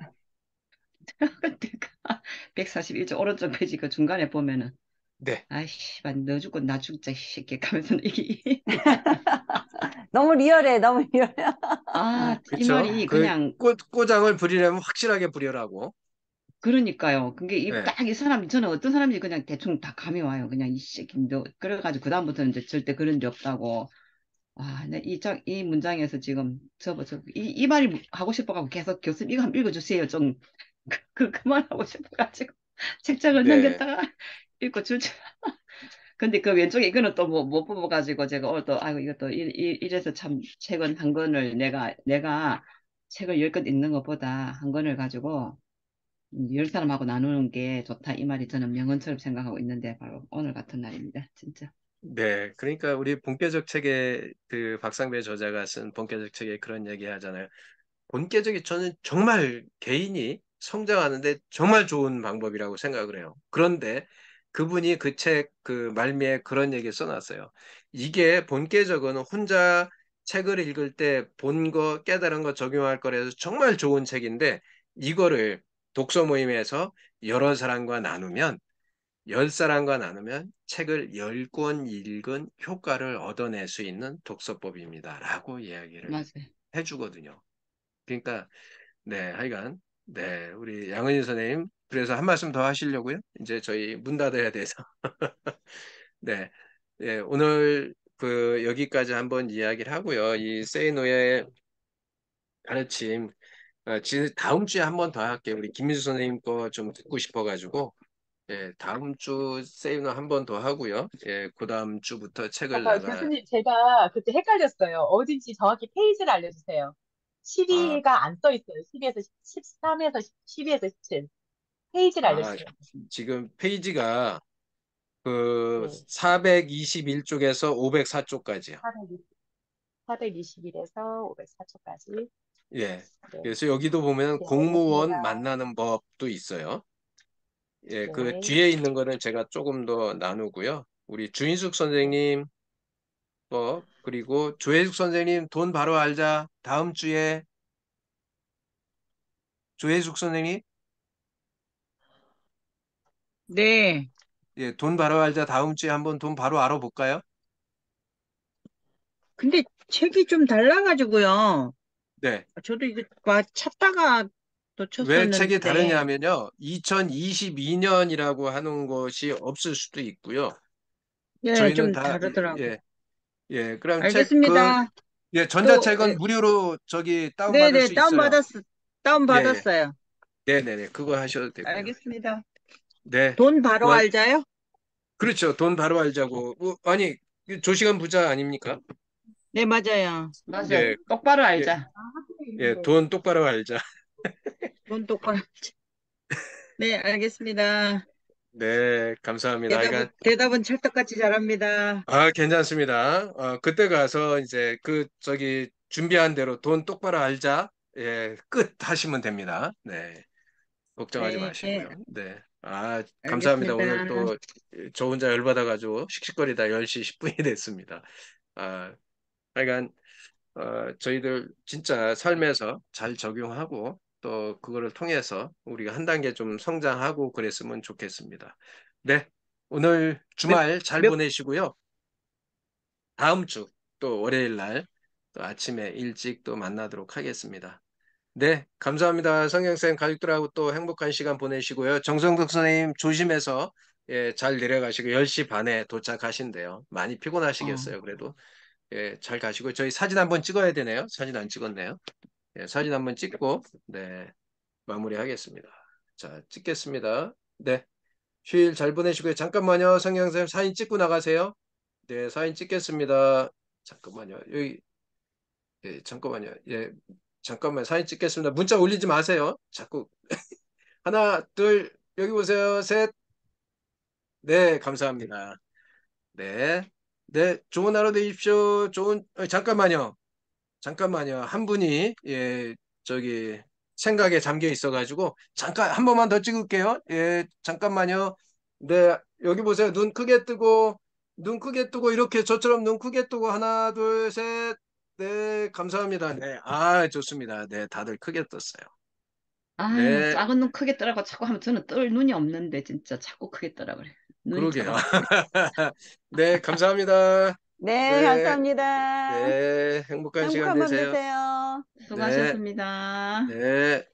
내가 141쪽 오른쪽 페이지 그 중간에 보면은 네. 아이씨, 너 죽고 나 죽자 이 새끼 하면서 이게 너무 리얼해, 너무 리얼해. 이 그렇죠. 말이 그 그냥 꼬장을 부리려면 확실하게 부려라고. 그러니까요. 그게 네, 딱 이 사람 저는 어떤 사람인지 그냥 대충 다 감이 와요. 그냥 이 새끼 너 그래가지고 그다음부터는 이제 절대 그런 게 없다고. 와, 이 문장에서 지금 이 말이 하고 싶어가지고 계속 교수님 이거 한번 읽어주세요. 좀 그만하고 싶어가지고 책장을 네, 넘겼다가 읽고 줄줄. 근데 그 왼쪽에 이거는 또 뭐 못 뽑아가지고 제가 오늘 또 아이고 이것도 이래서 참 책은 한 권을 내가 책을 10권 읽는 것보다 한 권을 가지고 10사람하고 나누는 게 좋다. 이 말이 저는 명언처럼 생각하고 있는데 바로 오늘 같은 날입니다. 진짜. 네. 그러니까 우리 본격적 책에 그 박상배 저자가 쓴 본격적 책에 그런 얘기 하잖아요. 본격적이 저는 정말 개인이 성장하는데 정말 좋은 방법이라고 생각을 해요. 그런데 그분이 그 책 그 말미에 그런 얘기 써놨어요. 이게 본계적은 혼자 책을 읽을 때 본 거, 깨달은 거 적용할 거라서 정말 좋은 책인데 이거를 독서 모임에서 여러 사람과 나누면 10사람과 나누면 책을 10권 읽은 효과를 얻어낼 수 있는 독서법입니다. 라고 이야기를 맞아요. 해주거든요. 그러니까 네, 하여간, 네, 우리 양은희 선생님, 그래서 한 말씀 더 하시려고요? 이제 저희 문 닫아야 돼서. 네, 네, 오늘 여기까지 한번 이야기를 하고요. 이 세이노의 가르침, 다음 주에 한번 더 할게요. 우리 김민수 선생님 거 좀 듣고 싶어가지고, 예, 다음 주 세이노 한번 더 하고요. 예, 그 다음 주부터 책을 잠깐, 교수님, 제가 그때 헷갈렸어요. 어딘지 정확히 페이지를 알려주세요. 아, 12가 안 써 있어요. 12에서 13에서 12에서 17. 페이지를 아, 알려주세요. 지금 페이지가 네. 421쪽에서 504쪽까지요. 421에서 504초까지. 예. 네. 그래서 여기도 보면 네, 공무원 알겠습니다. 만나는 법도 있어요. 예, 그 네. 뒤에 있는 거는 제가 조금 더 나누고요. 우리 주인숙 네. 선생님 그리고 조혜숙 선생님 돈 바로 알자. 다음 주에 조혜숙 선생님, 네. 예, 돈 바로 알자. 다음 주에 한번 돈 바로 알아볼까요? 근데 책이 좀 달라가지고요. 네. 저도 이거 찾다가 왜 책이 놓쳤었는데. 다르냐면요. 2022년이라고 하는 것이 없을 수도 있고요. 예, 저희는 좀 다, 다르더라고. 예, 예, 그럼 알겠습니다. 예, 또, 전자책은 무료로 저기 다운받을 네네, 수 있어요. 예, 예. 다운받았어요. 네네네. 그거 하셔도 되고요. 알겠습니다. 네. 돈 바로 그만, 알자요? 그렇죠. 돈 바로 알자고. 아니, 조시간 부자 아닙니까? 네, 맞아요. 맞아요. 예, 똑바로 예, 알자. 예. 돈 똑바로 알자. 돈 똑바로. 네, 알겠습니다. 네, 감사합니다. 하여간, 대답은 찰떡같이 잘합니다. 괜찮습니다. 그때 가서 이제 준비한 대로 돈 똑바로 알자. 예, 끝 하시면 됩니다. 네. 걱정하지 네. 마시고요. 네. 아, 감사합니다. 오늘 알겠습니다. 또 저 혼자 열받아가지고 씩씩거리다 10시 10분이 됐습니다. 아, 하여간 저희들 진짜 삶에서 잘 적용하고 또 그거를 통해서 우리가 한 단계 좀 성장하고 그랬으면 좋겠습니다. 네, 오늘 몇, 주말 잘 몇, 보내시고요. 다음 주 또 월요일 날 또 아침에 일찍 또 만나도록 하겠습니다. 네, 감사합니다. 성경쌤 가족들하고 또 행복한 시간 보내시고요. 정성덕 선생님 조심해서 예, 잘 내려가시고 10시 반에 도착하신대요. 많이 어. 피곤하시겠어요. 그래도 예, 잘 가시고 저희 사진 한번 찍어야 되네요. 사진 안 찍었네요. 예, 사진 한번 찍고 네, 마무리하겠습니다. 자, 찍겠습니다. 네, 휴일 잘 보내시고요. 잠깐만요. 성경쌤 사진 찍고 나가세요. 네, 사진 찍겠습니다. 잠깐만요. 여기 예, 잠깐만요. 예, 잠깐만 사진 찍겠습니다. 문자 올리지 마세요. 자꾸 하나, 둘, 여기 보세요. 셋. 네, 감사합니다. 네. 네, 좋은 하루 되십시오. 잠깐만요. 잠깐만요. 한 분이, 예, 저기, 생각에 잠겨 있어가지고, 잠깐, 한 번만 더 찍을게요. 예, 잠깐만요. 네, 여기 보세요. 눈 크게 뜨고, 이렇게 저처럼 눈 크게 뜨고, 하나, 둘, 셋. 네, 감사합니다. 네, 좋습니다. 네, 다들 크게 떴어요. 아유, 네, 작은 눈 크게 뜨라고 자꾸 하면 저는 뜰 눈이 없는데 진짜 자꾸 크게 뜨라 그래. 눈이 그러게요. 작아서. 네, 감사합니다. 네, 네, 감사합니다. 네, 행복한 시간 행복한 밤 되세요. 되세요. 네, 수고하셨습니다. 네.